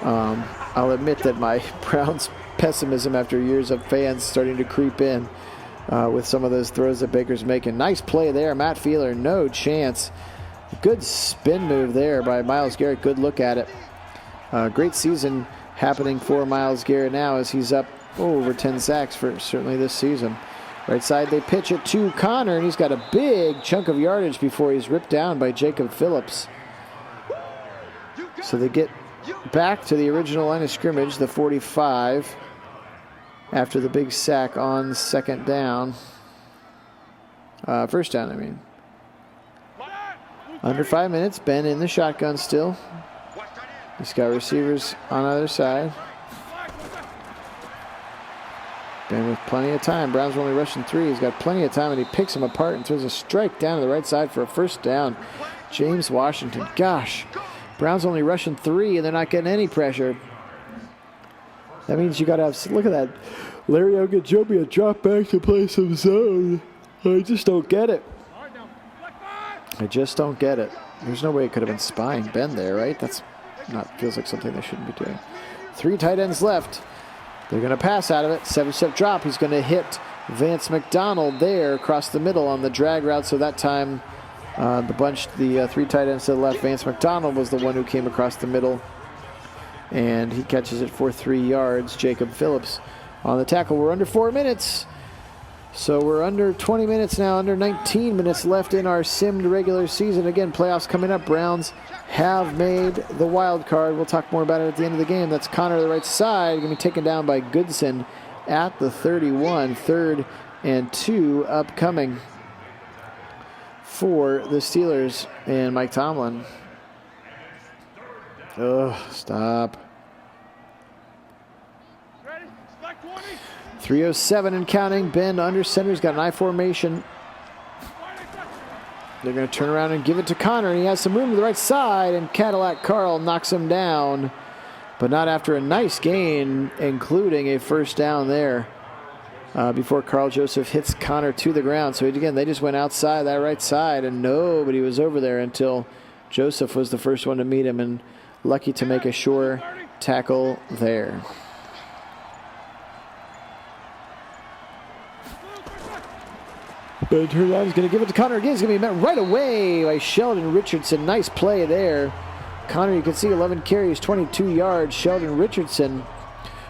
I'll admit that my Browns pessimism after years of fans starting to creep in with some of those throws that Baker's making. Nice play there. Matt Fielder, no chance. Good spin move there by Myles Garrett. Good look at it. Great season happening for Myles Garrett now as he's up over 10 sacks for certainly this season. Right side, they pitch it to Connor, and he's got a big chunk of yardage before he's ripped down by Jacob Phillips. So they get back to the original line of scrimmage, the 45, after the big sack on 2nd down. 1st down, I mean. Under 5 minutes, Ben in the shotgun still. He's got receivers on either side. Ben with plenty of time. Browns are only rushing 3. He's got plenty of time, and he picks him apart and throws a strike down to the right side for a 1st down. James Washington. Gosh, Browns only rushing 3, and they're not getting any pressure. That means you got to have, look at that. Larry Ogunjobi a drop back to play some zone. I just don't get it. I just don't get it. There's no way it could have been spying Ben there, right? That's not, feels like something they shouldn't be doing. 3 tight ends left. They're going to pass out of it. 7-step drop. He's going to hit Vance McDonald there across the middle on the drag route. So that time, the 3 tight ends to the left, Vance McDonald was the one who came across the middle. And he catches it for 3 yards. Jacob Phillips on the tackle. We're under 4 minutes. So we're under 20 minutes now, under 19 minutes left in our simmed regular season. Again, playoffs coming up. Browns have made the wild card. We'll talk more about it at the end of the game. That's Connor to the right side, going to be taken down by Goodson at the 31. 3rd and 2 upcoming for the Steelers and Mike Tomlin. Oh, stop. 3:07 and counting. Ben under center. He's got an I formation. They're going to turn around and give it to Connor. And he has some room to the right side. And Cadillac Carl knocks him down. But not after a nice gain, including a first down there. Before Carl Joseph hits Connor to the ground. So again, they just went outside that right side. And nobody was over there until Joseph was the first one to meet him. And lucky to make a sure tackle there. But turns out he's going to give it to Connor again. He's going to be met right away by Sheldon Richardson. Nice play there. Connor, you can see 11 carries, 22 yards. Sheldon Richardson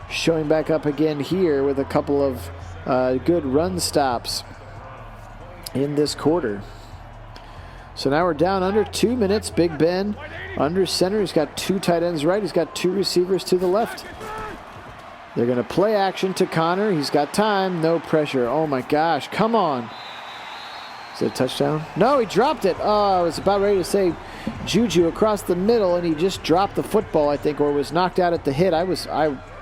showing back up again here with a couple of good run stops in this quarter. So now we're down under 2 minutes. Big Ben under center. He's got 2 tight ends right. He's got 2 receivers to the left. They're going to play action to Connor. He's got time. No pressure. Oh, my gosh. Come on. Is it a touchdown? No, he dropped it. Oh, I was about ready to say Juju across the middle, and he just dropped the football, I think, or was knocked out at the hit. I was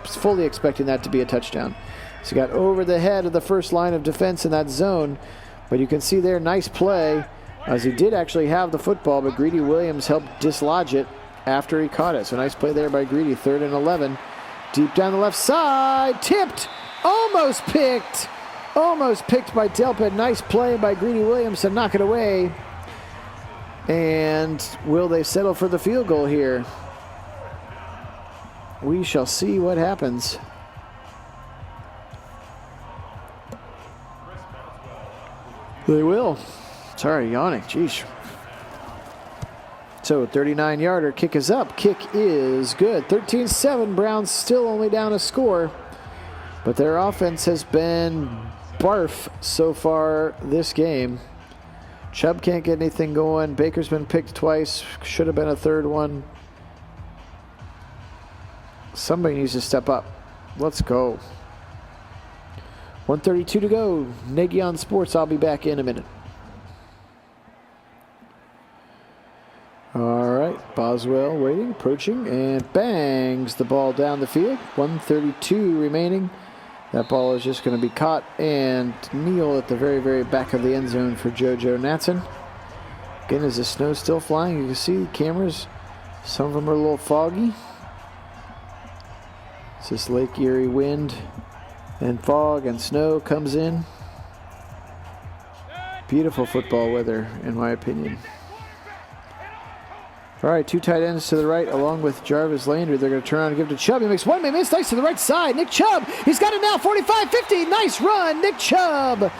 fully expecting that to be a touchdown. So he got over the head of the first line of defense in that zone. But you can see there, nice play, as he did actually have the football, but Greedy Williams helped dislodge it after he caught it. So nice play there by Greedy. 3rd and 11. Deep down the left side. Tipped. Almost picked. Almost picked by Delpit. Nice play by Greedy Williams to knock it away. And will they settle for the field goal here? We shall see what happens. They will. Sorry, yawning. Jeez. So 39-yarder. Kick is up. Kick is good. 13-7. Browns still only down a score. But their offense has been barf so far this game. Chubb can't get anything going. Baker's been picked twice. Should have been a 3rd one. Somebody needs to step up. Let's go. 1:32 to go. Nagy on Sports. I'll be back in a minute. All right. Boswell waiting, approaching, and bangs the ball down the field. 1:32 remaining. That ball is just going to be caught and kneel at the very, very back of the end zone for JoJo Natson. Again, is the snow still flying? You can see the cameras. Some of them are a little foggy. It's this Lake Erie wind and fog and snow comes in. Beautiful football weather, in my opinion. All right, 2 tight ends to the right along with Jarvis Landry. They're going to turn around and give it to Chubb. He makes one man miss. Nice to the right side. Nick Chubb. He's got it now. 45-50. Nice run. Nick Chubb.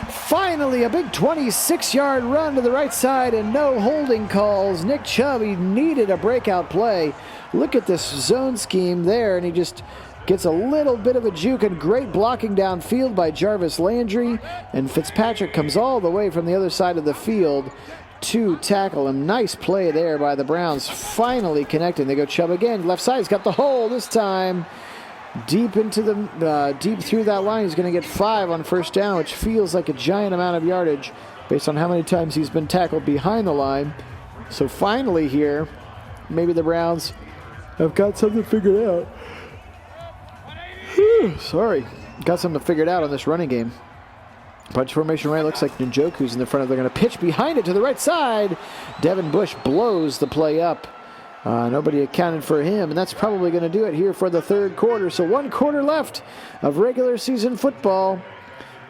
Finally, a big 26-yard run to the right side and no holding calls. Nick Chubb, he needed a breakout play. Look at this zone scheme there, and he just gets a little bit of a juke and great blocking downfield by Jarvis Landry. And Fitzpatrick comes all the way from the other side of the field to tackle him. Nice play there by the Browns. Finally connecting. They go Chubb again. Left side's got the hole this time. Deep into the deep through that line. He's going to get 5 on first down, which feels like a giant amount of yardage based on how many times he's been tackled behind the line. So finally here, maybe the Browns have got something figured out. Sorry. Got something figured out on this running game. Bunch formation right. Looks like Njoku's in the front of. They're going to pitch behind it to the right side. Devin Bush blows the play up. Nobody accounted for him, and that's probably going to do it here for the 3rd quarter. So 1 quarter left of regular season football.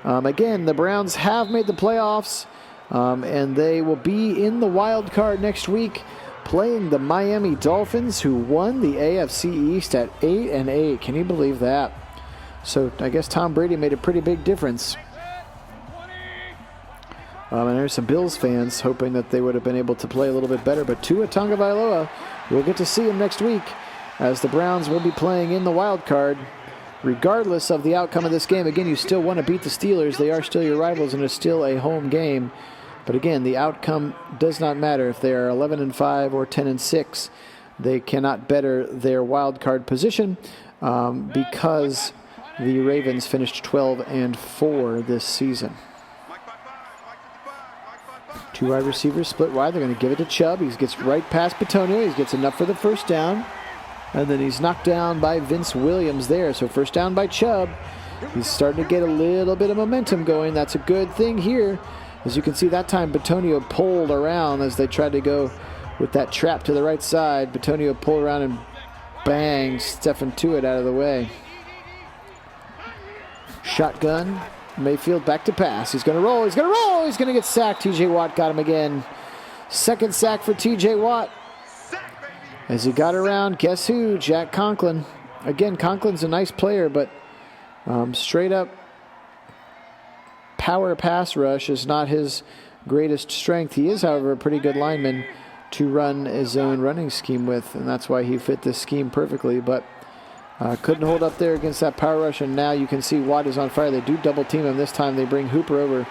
Again, the Browns have made the playoffs, and they will be in the wild card next week playing the Miami Dolphins, who won the AFC East at 8-8. Can you believe that? So I guess Tom Brady made a pretty big difference. And there's some Bills fans hoping that they would have been able to play a little bit better. But Tua Tagovailoa, we'll get to see him next week as the Browns will be playing in the wild card regardless of the outcome of this game, again, you still want to beat the Steelers. They are still your rivals, and it's still a home game. But again, the outcome does not matter. If they are 11-5 or 10-6, they cannot better their wild card position because the Ravens finished 12-4 this season. Two wide receivers split wide. They're going to give it to Chubb. He gets right past Bitonio. He gets enough for the first down. And then he's knocked down by Vince Williams there. So first down by Chubb. He's starting to get a little bit of momentum going. That's a good thing here. As you can see, that time Bitonio pulled around as they tried to go with that trap to the right side. Bitonio pulled around and banged Stefan Tuitt out of the way. Shotgun. Mayfield back to pass. He's going to roll. He's going to roll. He's going to get sacked. TJ Watt got him again. Second sack for TJ Watt. As he got around, guess who? Jack Conklin. Again, Conklin's a nice player, but straight up power pass rush is not his greatest strength. He is, however, a pretty good lineman to run his own running scheme with, and that's why he fit this scheme perfectly. But couldn't hold up there against that power rush, and now you can see Watt is on fire. They do double team him this time. They bring Hooper over.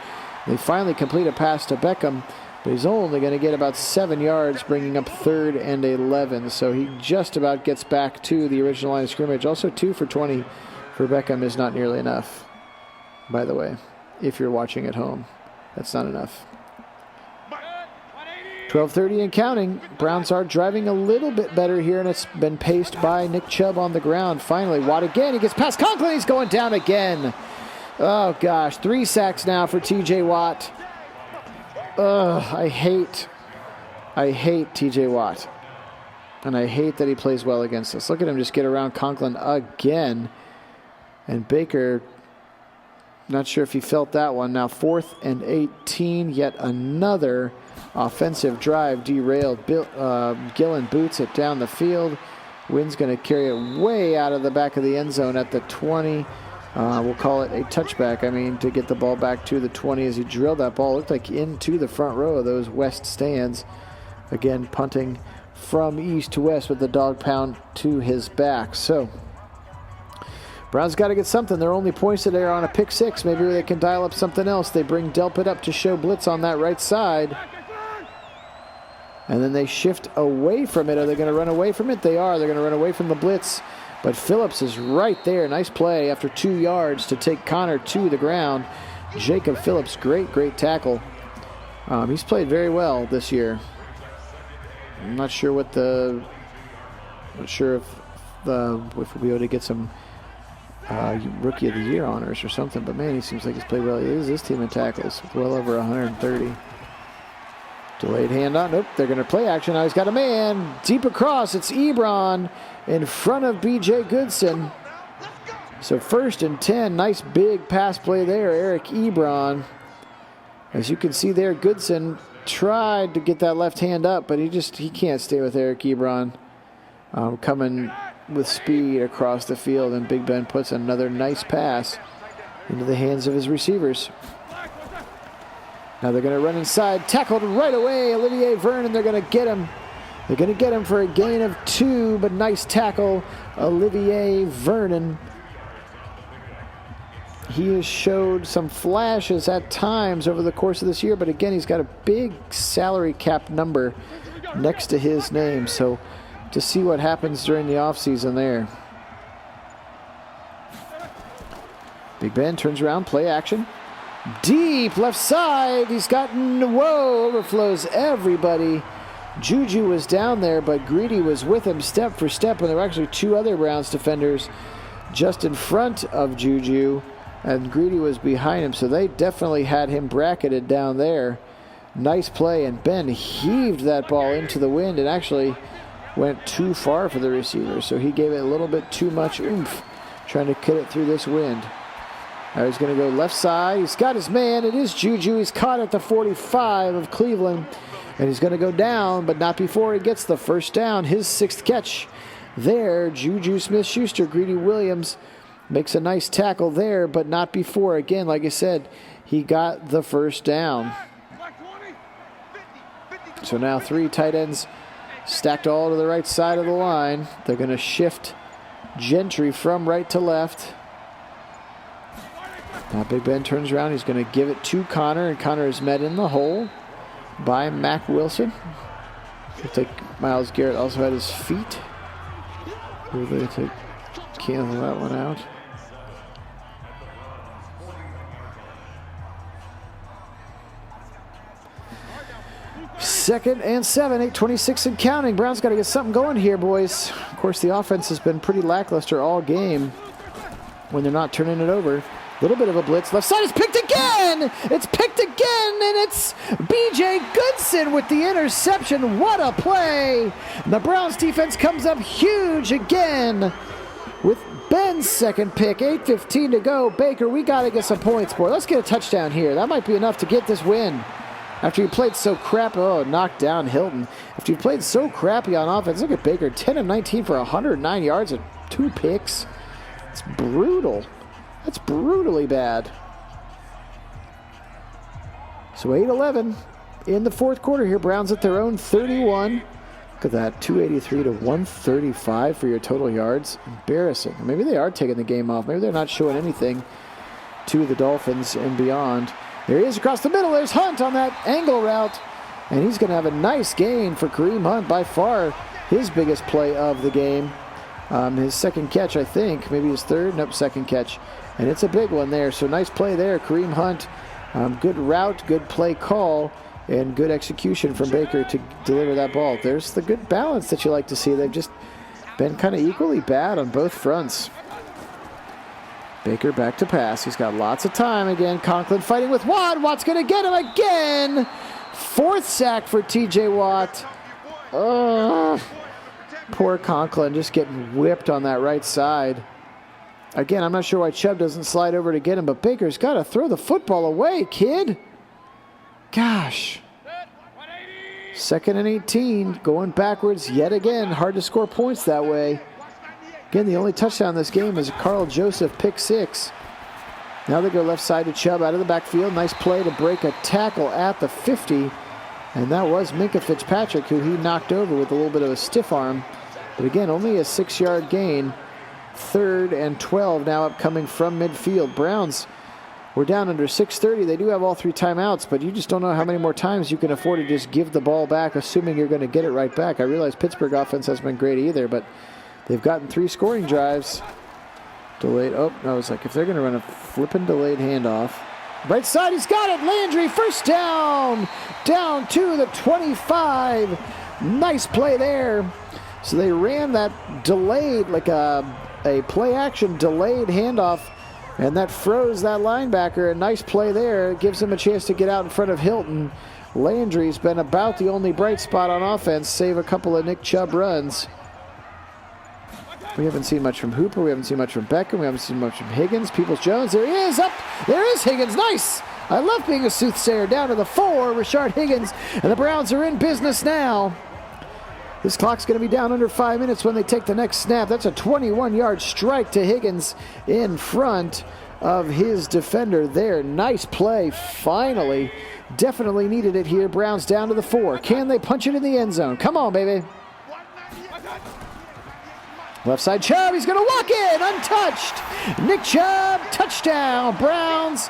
They finally complete a pass to Beckham, but he's only going to get about 7 yards, bringing up 3rd and 11. So he just about gets back to the original line of scrimmage. Also 2 for 20 for Beckham is not nearly enough, by the way. If you're watching at home, that's not enough. 12:30 and counting. Browns are driving a little bit better here, and it's been paced by Nick Chubb on the ground. Finally, Watt again. He gets past Conklin. He's going down again. Oh, gosh. 3 sacks now for TJ Watt. I hate TJ Watt. And I hate that he plays well against us. Look at him just get around Conklin again. And Baker, not sure if he felt that one. Now 4th and 18. Yet another offensive drive derailed. Gillen boots it down the field. Wynn's going to carry it way out of the back of the end zone at the 20. We'll call it a touchback. To get the ball back to the 20 as he drilled that ball. Looked like into the front row of those west stands. Again, punting from east to west with the dog pound to his back. So, Browns got to get something. Their only points today are on a pick 6. Maybe they can dial up something else. They bring Delpit up to show blitz on that right side. And then they shift away from it. Are they going to run away from it? They are. They're going to run away from the blitz. But Phillips is right there. Nice play after 2 yards to take Connor to the ground. Jacob Phillips, great tackle. He's played very well this year. I'm not sure if we'll be able to get some Rookie of the Year honors or something. But man, he seems like he's played well. He is this team in tackles, well over 130. Delayed handoff. Nope, they're going to play action. Now he's got a man. Deep across. It's Ebron in front of B.J. Goodson. So 1st and 10. Nice big pass play there, Eric Ebron. As you can see there, Goodson tried to get that left hand up, but he can't stay with Eric Ebron. Coming with speed across the field, and Big Ben puts another nice pass into the hands of his receivers. Now they're going to run inside. Tackled right away. Olivier Vernon, they're going to get him. They're going to get him for a gain of 2, but nice tackle, Olivier Vernon. He has showed some flashes at times over the course of this year, but again, he's got a big salary cap number next to his name. So to see what happens during the offseason there. Big Ben turns around, play action. Deep left side. He's gotten, overflows everybody. Juju was down there, but Greedy was with him step for step, and there were actually 2 other Browns defenders just in front of Juju, and Greedy was behind him, so they definitely had him bracketed down there. Nice play, and Ben heaved that ball into the wind and actually went too far for the receiver, so he gave it a little bit too much oomph trying to cut it through this wind. Now he's going to go left side. He's got his man. It is Juju. He's caught at the 45 of Cleveland. And he's going to go down, but not before he gets the first down. His 6th catch there. Juju Smith-Schuster, Greedy Williams makes a nice tackle there, but not before. Again, like I said, he got the first down. So now 3 tight ends stacked all to the right side of the line. They're going to shift Gentry from right to left. Now Big Ben turns around. He's going to give it to Connor, and Connor is met in the hole by Mac Wilson. Looks like Myles Garrett also had his feet. We're going to cancel that one out. Second and 7, 8:26 and counting. Browns got to get something going here, boys. Of course, the offense has been pretty lackluster all game when they're not turning it over. A little bit of a blitz. Left side is picked again. It's picked again, and it's B.J. Goodson with the interception. What a play. And the Browns defense comes up huge again with Ben's second pick. 8:15 to go. Baker, we got to get some points, boy. Let's get a touchdown here. That might be enough to get this win. After you played so crappy, knocked down Hilton. After you played so crappy on offense, look at Baker, 10 of 19 for 109 yards and 2 picks. It's brutal. That's brutally bad. So 8-11 in the fourth quarter here. Browns at their own 31. Look at that, 283 to 135 for your total yards. Embarrassing. Maybe they are taking the game off. Maybe they're not showing anything to the Dolphins and beyond. There he is across the middle. There's Hunt on that angle route. And he's going to have a nice gain for Kareem Hunt. By far his biggest play of the game. His second catch, I think. Maybe his third. Nope, second catch. And it's a big one there. So nice play there. Kareem Hunt. Good route, good play call, and good execution from Baker to deliver that ball. There's the good balance that you like to see. They've just been kind of equally bad on both fronts. Baker back to pass. He's got lots of time again. Conklin fighting with Watt. Watt's going to get him again. Fourth sack for TJ Watt. Poor Conklin just getting whipped on that right side. Again, I'm not sure why Chubb doesn't slide over to get him, but Baker's got to throw the football away, kid. Gosh. Second and 18, going backwards yet again. Hard to score points that way. Again, the only touchdown in this game is a Carl Joseph pick six. Now they go left side to Chubb out of the backfield. Nice play to break a tackle at the 50. And that was Minkah Fitzpatrick, who he knocked over with a little bit of a stiff arm. But again, only a 6-yard gain. 3rd and 12 now upcoming from midfield. Browns were down under 6:30. They do have all 3 timeouts, but you just don't know how many more times you can afford to just give the ball back, assuming you're going to get it right back. I realize Pittsburgh offense hasn't been great either, but they've gotten 3 scoring drives. Delayed. Oh, no, it's like if they're going to run a flipping delayed handoff. Right side, he's got it. Landry, first down. Down to the 25. Nice play there. So they ran that delayed, like a play-action delayed handoff, and that froze that linebacker. A nice play there. It gives him a chance to get out in front of Hilton. Landry's been about the only bright spot on offense, save a couple of Nick Chubb runs. We haven't seen much from Hooper. We haven't seen much from Beckham. We haven't seen much from Higgins. Peoples-Jones, there he is. Up. There is Higgins. Nice. I love being a soothsayer. Down to the 4, Rashard Higgins. And the Browns are in business now. This clock's going to be down under 5 minutes when they take the next snap. That's a 21-yard strike to Higgins in front of his defender there. Nice play, finally. Definitely needed it here. Browns down to the 4. Can they punch it in the end zone? Come on, baby. Left side, Chubb. He's going to walk in, untouched. Nick Chubb, touchdown. Browns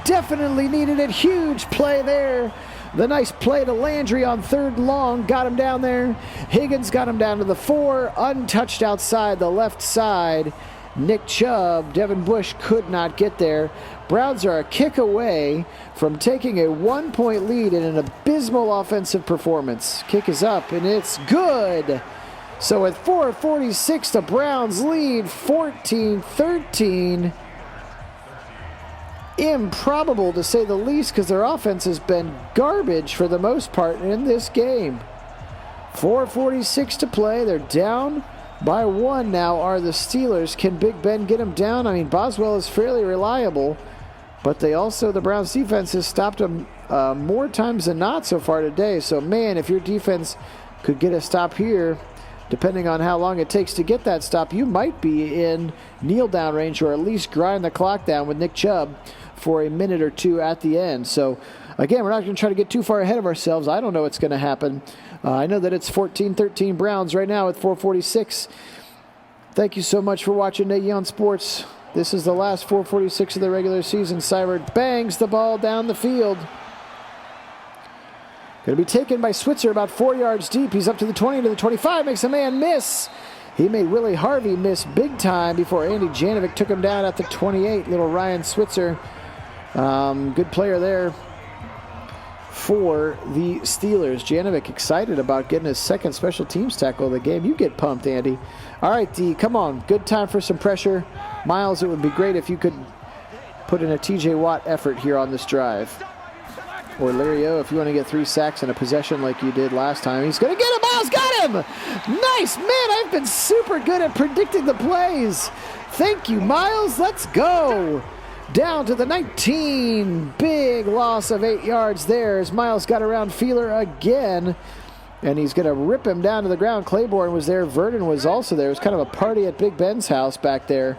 definitely needed it. Huge play there. The nice play to Landry on 3rd and long. Got him down there. Higgins got him down to the 4. Untouched outside the left side. Nick Chubb, Devin Bush could not get there. Browns are a kick away from taking a 1-point lead in an abysmal offensive performance. Kick is up, and it's good. So at 4:46, the Browns lead 14-13. Improbable to say the least, because their offense has been garbage for the most part in this game. 4:46 to play. They're down by 1 now are the Steelers. Can Big Ben get them down? I mean, Boswell is fairly reliable, but the Browns defense has stopped them more times than not so far today. So, man, if your defense could get a stop here, depending on how long it takes to get that stop, you might be in kneel-down range, or at least grind the clock down with Nick Chubb for a minute or 2 at the end. So, again, we're not going to try to get too far ahead of ourselves. I don't know what's going to happen. I know that it's 14-13 Browns right now at 4:46 Thank you so much for watching Nagy on Sports. This is the last 4:46 of the regular season. Seibert bangs the ball down the field. Going to be taken by Switzer about 4 yards deep. He's up to the 20, to the 25, makes a man miss. He made Willie Harvey miss big time before Andy Janovic took him down at the 28. Little Ryan Switzer. Good player there for the Steelers. Janovic excited about getting his second special teams tackle of the game. You get pumped, Andy. All right, D, come on. Good time for some pressure. Miles, it would be great if you could put in a TJ Watt effort here on this drive. Or Larry O, if you want to get 3 sacks in a possession like you did last time. He's going to get him. Miles got him. Nice. Man, I've been super good at predicting the plays. Thank you, Miles. Let's go. Down to the 19. Big loss of 8 yards there as Miles got around Feeler again. And he's going to rip him down to the ground. Claiborne was there. Verdon was also there. It was kind of a party at Big Ben's house back there.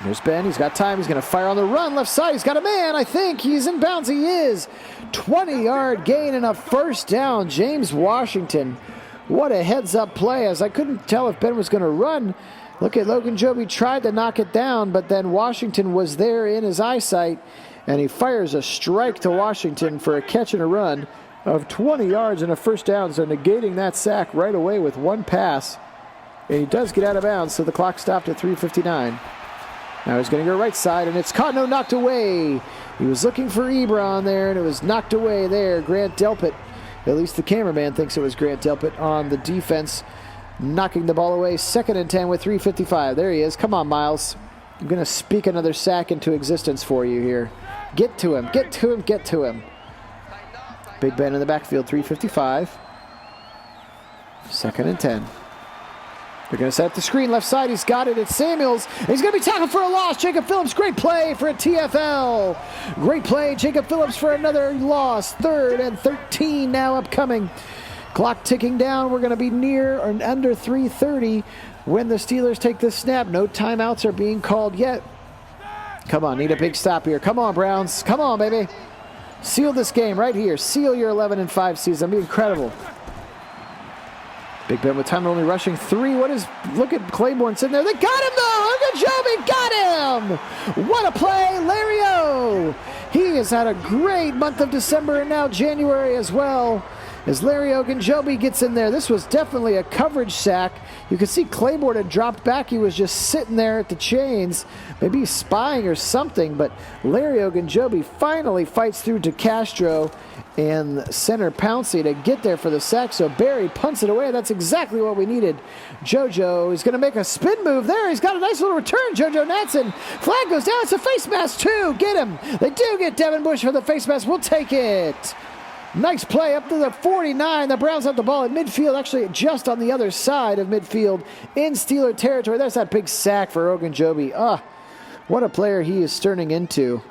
There's Ben. He's got time. He's going to fire on the run. Left side. He's got a man. I think he's in bounds. He is. 20-yard gain and a first down. James Washington. What a heads-up play, as I couldn't tell if Ben was going to run. Look at Logan Joby tried to knock it down, but then Washington was there in his eyesight, and he fires a strike to Washington for a catch and a run of 20 yards and a first down, so negating that sack right away with one pass. And he does get out of bounds, so the clock stopped at 3:59. Now he's going to go right side, and it's caught, no, knocked away. He was looking for Ebron there, and it was knocked away there. Grant Delpit, at least the cameraman thinks it was Grant Delpit on the defense, knocking the ball away. 2nd and 10 with 3:55. There he is. Come on, Miles. I'm going to speak another sack into existence for you here. Get to him. Get to him. Get to him. Big Ben in the backfield, 3:55. 2nd and 10. They're going to set up the screen left side. He's got it. It's Samuels. He's going to be tackled for a loss. Jacob Phillips, great play for a TFL. Great play. Jacob Phillips for another loss. 3rd and 13 now upcoming. Clock ticking down. We're going to be near or under 3:30 when the Steelers take this snap. No timeouts are being called yet. Come on, need a big stop here. Come on, Browns. Come on, baby. Seal this game right here. Seal your 11-5 season. It'll be incredible. Big Ben with time only rushing 3. Look at Claiborne sitting there. They got him though. Ogunjobi got him. What a play, Larry O. He has had a great month of December and now January as well. As Larry Ogunjobi gets in there, this was definitely a coverage sack. You could see Claiborne had dropped back. He was just sitting there at the chains, maybe spying or something. But Larry Ogunjobi finally fights through to Castro and center Pouncey to get there for the sack. So Barry punts it away. That's exactly what we needed. JoJo is going to make a spin move there. He's got a nice little return. JoJo Natson. Flag goes down. It's a face mask too. Get him. They do get Devin Bush for the face mask. We'll take it. Nice play up to the 49. The Browns have the ball at midfield, actually just on the other side of midfield in Steeler territory. There's that big sack for Ogunjobi. What a player he is turning into.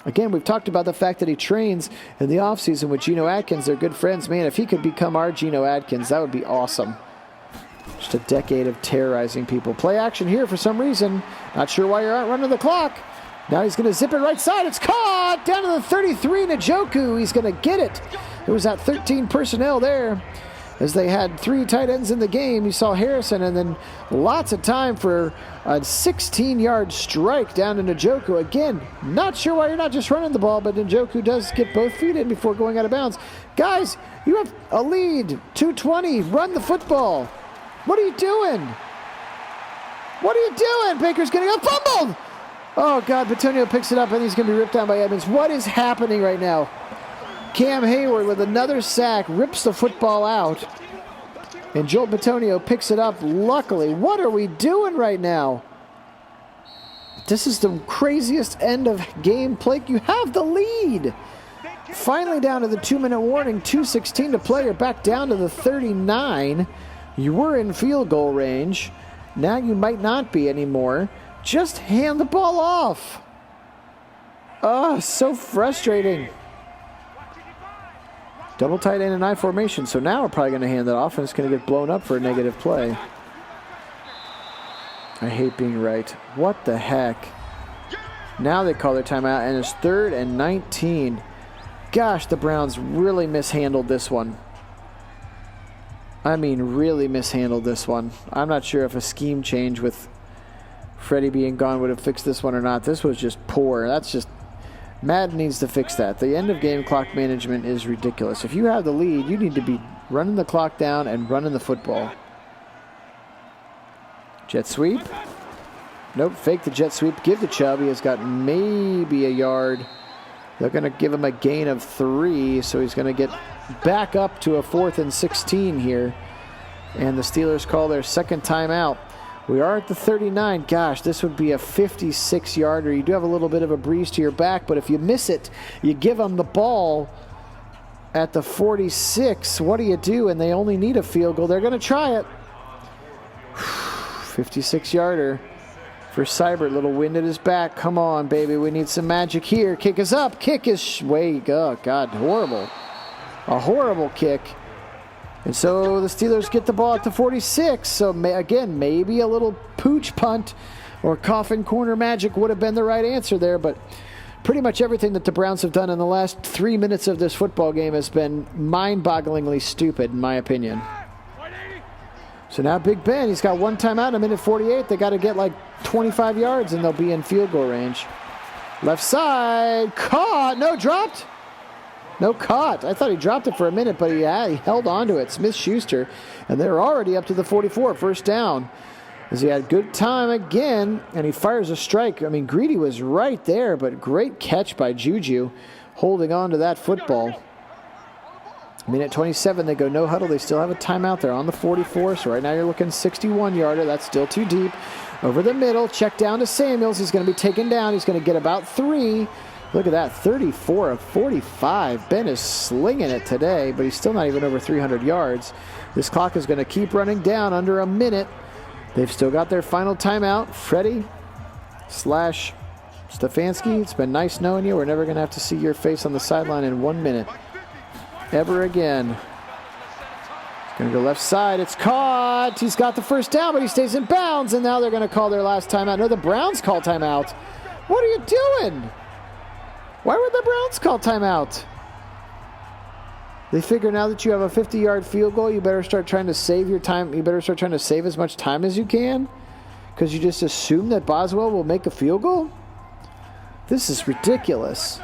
Again, we've talked about the fact that he trains in the offseason with Geno Atkins. They're good friends. Man, if he could become our Geno Atkins, that would be awesome. Just a decade of terrorizing people. Play action here for some reason. Not sure why you're out running the clock. Now he's going to zip it right side. It's caught down to the 33. Njoku. He's going to get it. It was at 13 personnel there as they had 3 tight ends in the game. You saw Harrison, and then lots of time for a 16-yard strike down to Njoku. Again, not sure why you're not just running the ball, but Njoku does get both feet in before going out of bounds. Guys, you have a lead, 2:20. Run the football. What are you doing? What are you doing? Baker's going to go fumbled. Oh, God, Bitonio picks it up, and he's going to be ripped down by Edmonds. What is happening right now? Cam Hayward with another sack rips the football out, and Joel Bitonio picks it up. Luckily, what are we doing right now? This is the craziest end of game play. You have the lead. Finally down to the 2-minute warning, 2:16 to play. You're back down to the 39. You were in field goal range. Now you might not be anymore. Just hand the ball off. Oh, so frustrating. Double tight end and I formation. So now we're probably going to hand that off, and it's going to get blown up for a negative play. I hate being right. What the heck? Now they call their timeout, and it's 3rd and 19. Gosh, the Browns really mishandled this one. I mean, really mishandled this one. I'm not sure if a scheme change with Freddie being gone would have fixed this one or not. This was just poor. That's just... Madden needs to fix that. The end of game clock management is ridiculous. If you have the lead, you need to be running the clock down and running the football. Jet sweep. Nope, fake the jet sweep. Give to Chubb. He has got maybe a yard. They're going to give him a gain of 3, so he's going to get back up to a 4th and 16 here. And the Steelers call their second timeout. We are at the 39. Gosh, this would be a 56-yarder. You do have a little bit of a breeze to your back, but if you miss it, you give them the ball at the 46. What do you do? And they only need a field goal. They're going to try it. 56-yarder for Seibert. Little wind at his back. Come on, baby. We need some magic here. Kick is up. Kick is way. Oh, God, horrible. A horrible kick. And so the Steelers get the ball at the 46. So, again, maybe a little pooch punt or coffin corner magic would have been the right answer there. But pretty much everything that the Browns have done in the last 3 minutes of this football game has been mind-bogglingly stupid, in my opinion. So now Big Ben, he's got one timeout in a minute 48. They got to get like 25 yards, and they'll be in field goal range. Left side, caught. No, dropped. No, caught. I thought he dropped it for a minute, but he held on to it. Smith-Schuster, and they're already up to the 44, first down. As he had good time again, and he fires a strike. I mean, Greedy was right there, but great catch by Juju, holding on to that football. Minute 27, they go no huddle. They still have a timeout there on the 44, so right now you're looking 61-yarder. That's still too deep. Over the middle, check down to Samuels. He's going to be taken down. He's going to get about 3. Look at that, 34 of 45. Ben is slinging it today, but he's still not even over 300 yards. This clock is going to keep running down under a minute. They've still got their final timeout. Freddie / Stefanski, it's been nice knowing you. We're never going to have to see your face on the sideline in 1 minute. Ever again. He's going to go left side. It's caught. He's got the first down, but he stays in bounds, and now they're going to call their last timeout. No, the Browns call timeout. What are you doing? Why would the Browns call timeout? They figure now that you have a 50-yard field goal, you better start trying to save your time. You better start trying to save as much time as you can because you just assume that Boswell will make a field goal? This is ridiculous.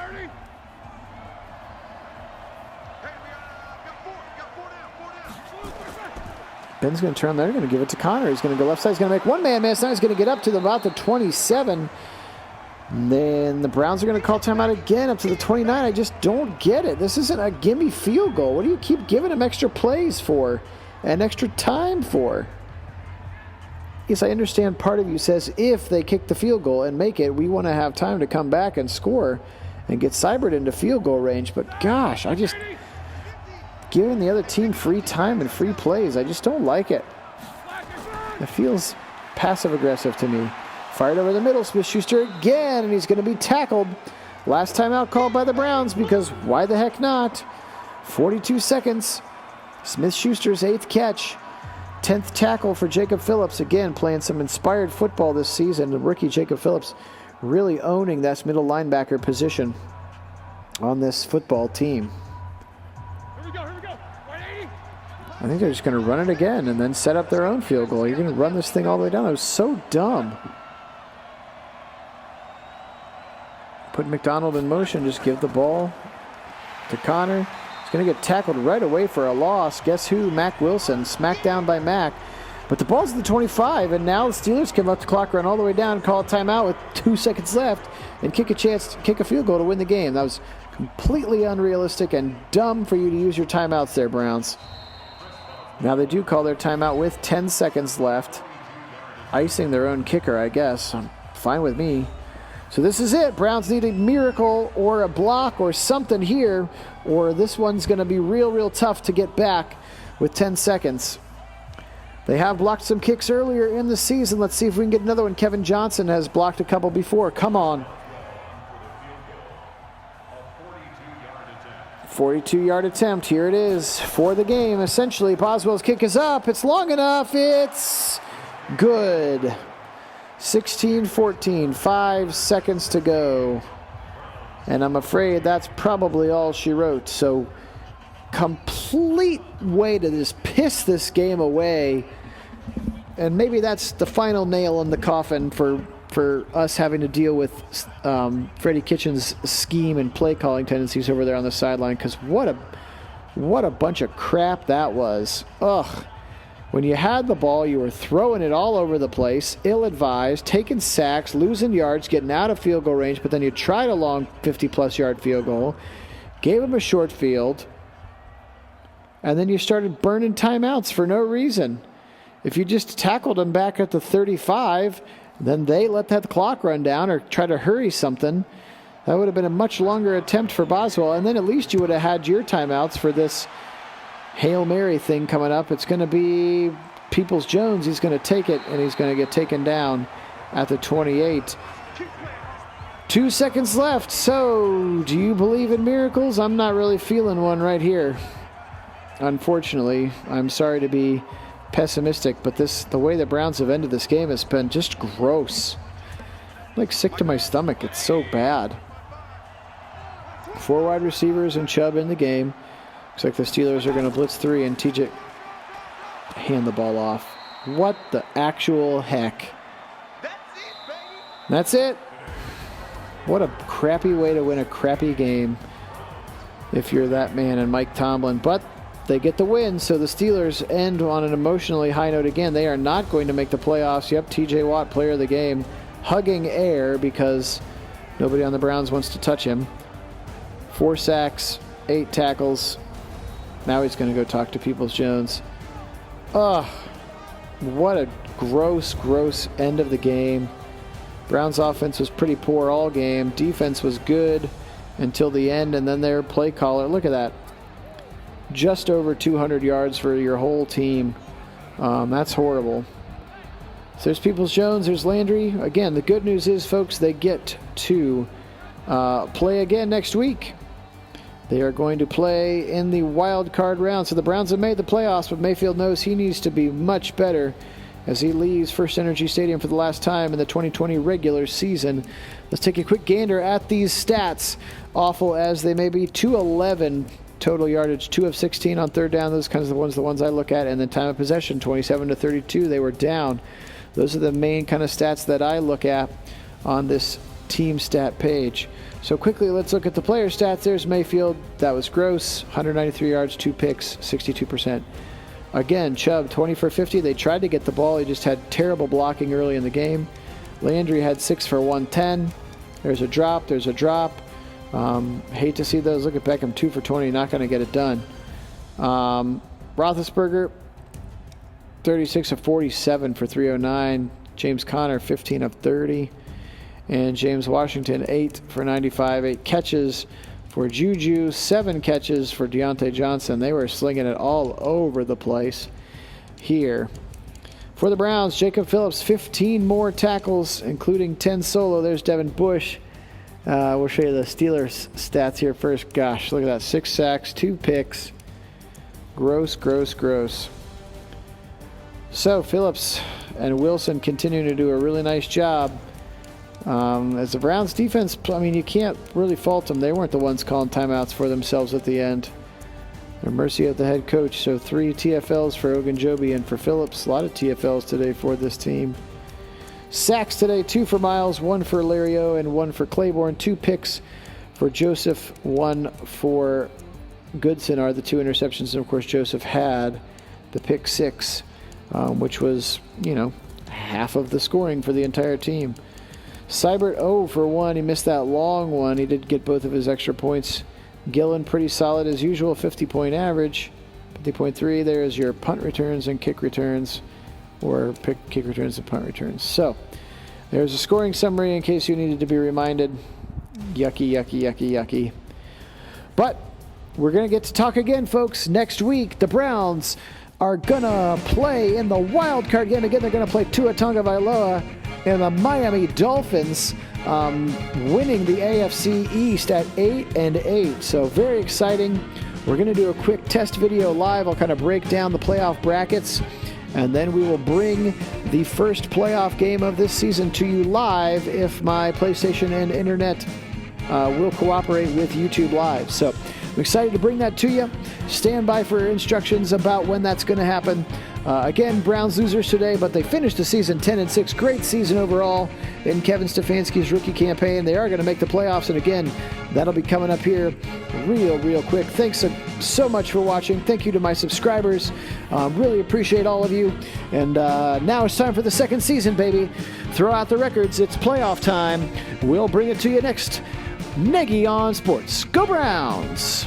Ben's going to turn there. They're going to give it to Connor. He's going to go left side. He's going to make one-man miss. Now he's going to get up to about the 27. And then the Browns are going to call timeout again up to the 29. I just don't get it. This isn't a gimme field goal. What do you keep giving him extra plays for and extra time for? Yes, I understand part of you says if they kick the field goal and make it, we want to have time to come back and score and get Seibert into field goal range. But gosh, I just... giving the other team free time and free plays, I just don't like it. It feels passive-aggressive to me. Fired over the middle, Smith-Schuster again, and he's going to be tackled. Last time out called by the Browns because why the heck not? 42 seconds. Smith-Schuster's 8th catch. 10th tackle for Jacob Phillips. Again, playing some inspired football this season. The rookie Jacob Phillips really owning that middle linebacker position on this football team. I think they're just going to run it again and then set up their own field goal. You're going to run this thing all the way down. It was so dumb. Put McDonald in motion. Just give the ball to Connor. He's going to get tackled right away for a loss. Guess who? Mac Wilson. Smacked down by Mac. But the ball's at the 25, and now the Steelers can let the clock run all the way down, call a timeout with 2 seconds left, and kick a field goal to win the game. That was completely unrealistic and dumb for you to use your timeouts there, Browns. Now they do call their timeout with 10 seconds left. Icing their own kicker, I guess. Fine with me. So this is it. Browns need a miracle or a block or something here, or this one's going to be real, real tough to get back with 10 seconds. They have blocked some kicks earlier in the season. Let's see if we can get another one. Kevin Johnson has blocked a couple before. Come on. 42-yard attempt. Here it is for the game. Essentially, Boswell's kick is up. It's long enough. It's good. 16-14. 5 seconds to go. And I'm afraid that's probably all she wrote. So complete way to just piss this game away. And maybe that's the final nail in the coffin for us having to deal with Freddie Kitchens' scheme and play calling tendencies over there on the sideline, because what a bunch of crap that was. Ugh. When you had the ball, you were throwing it all over the place, ill-advised, taking sacks, losing yards, getting out of field goal range, but then you tried a long 50-plus yard field goal, gave him a short field, and then you started burning timeouts for no reason. If you just tackled them back at the 35, then they let that clock run down or try to hurry something. That would have been a much longer attempt for Boswell, and then at least you would have had your timeouts for this Hail Mary thing coming up. It's going to be Peoples-Jones. He's going to take it, and he's going to get taken down at the 28. 2 seconds left. So, do you believe in miracles? I'm not really feeling one right here. Unfortunately, I'm sorry to be pessimistic, but the way the Browns have ended this game has been just gross. I'm like sick to my stomach. It's so bad. 4 wide receivers and Chubb in the game. Looks like the Steelers are going to blitz 3 and TJ hand the ball off. What the actual heck? That's it. What a crappy way to win a crappy game if you're that man and Mike Tomlin. But they get the win, so the Steelers end on an emotionally high note again. They are not going to make the playoffs. Yep, TJ Watt, player of the game, hugging air because nobody on the Browns wants to touch him. 4 sacks, 8 tackles. Now he's going to go talk to Peoples-Jones. Ugh, what a gross, gross end of the game. Browns offense was pretty poor all game. Defense was good until the end, and then their play caller, look at that. Just over 200 yards for your whole team. That's horrible. So there's Peoples-Jones, there's Landry. Again, the good news is, folks, they get to play again next week. They are going to play in the wild card round. So the Browns have made the playoffs, but Mayfield knows he needs to be much better as he leaves First Energy Stadium for the last time in the 2020 regular season. Let's take a quick gander at these stats. Awful as they may be. 211 total yardage, 2 of 16 on third down. Those kinds of the ones I look at. And then time of possession, 27-32. They were down. Those are the main kind of stats that I look at on this team stat page. So quickly, let's look at the player stats. There's Mayfield. That was gross. 193 yards, 2 picks, 62%. Again, Chubb, 20 for 50. They tried to get the ball. He just had terrible blocking early in the game. Landry had 6 for 110. There's a drop. There's a drop. Hate to see those. Look at Beckham, 2 for 20. Not going to get it done. Roethlisberger, 36 of 47 for 309. James Conner, 15 of 30. And James Washington, 8 for 95, 8 catches for Juju, 7 catches for Deontay Johnson. They were slinging it all over the place here. For the Browns, Jacob Phillips, 15 more tackles, including 10 solo. There's Devin Bush. We'll show you the Steelers stats here first. Gosh, look at that. 6 sacks, 2 picks. Gross, gross, gross. So Phillips and Wilson continuing to do a really nice job. As the Browns defense, I mean, you can't really fault them. They weren't the ones calling timeouts for themselves at the end. They're mercy of the head coach. So 3 TFLs for Ogunjobi and for Phillips. A lot of TFLs today for this team. Sacks today, 2 for Miles, 1 for Lario, and 1 for Claiborne. 2 picks for Joseph, 1 for Goodson are the 2 interceptions. And, of course, Joseph had the pick 6, which was, half of the scoring for the entire team. Seibert 0 for 1. He missed that long one. He did get both of his extra points. Gillen pretty solid as usual, 50-point average. 50.3. There's your punt returns and kick returns, or kick returns and punt returns. So there's a scoring summary in case you needed to be reminded. Yucky, yucky, yucky, yucky. But we're going to get to talk again, folks, next week. The Browns are going to play in the wild card game. Again, they're going to play Tua Tagovailoa and the Miami Dolphins, winning the AFC East at 8-8. So very exciting. We're going to do a quick test video live. I'll kind of break down the playoff brackets, and then we will bring the first playoff game of this season to you live if my PlayStation and internet will cooperate with YouTube Live. So I'm excited to bring that to you. Stand by for instructions about when that's going to happen. Again, Browns losers today, but they finished the season 10-6. Great season overall in Kevin Stefanski's rookie campaign. They are going to make the playoffs, and again, that'll be coming up here real quick. Thanks so much for watching. Thank you to my subscribers. Really appreciate all of you. And now it's time for the second season, baby. Throw out the records. It's playoff time. We'll bring it to you next. Nagy on Sports. Go Browns!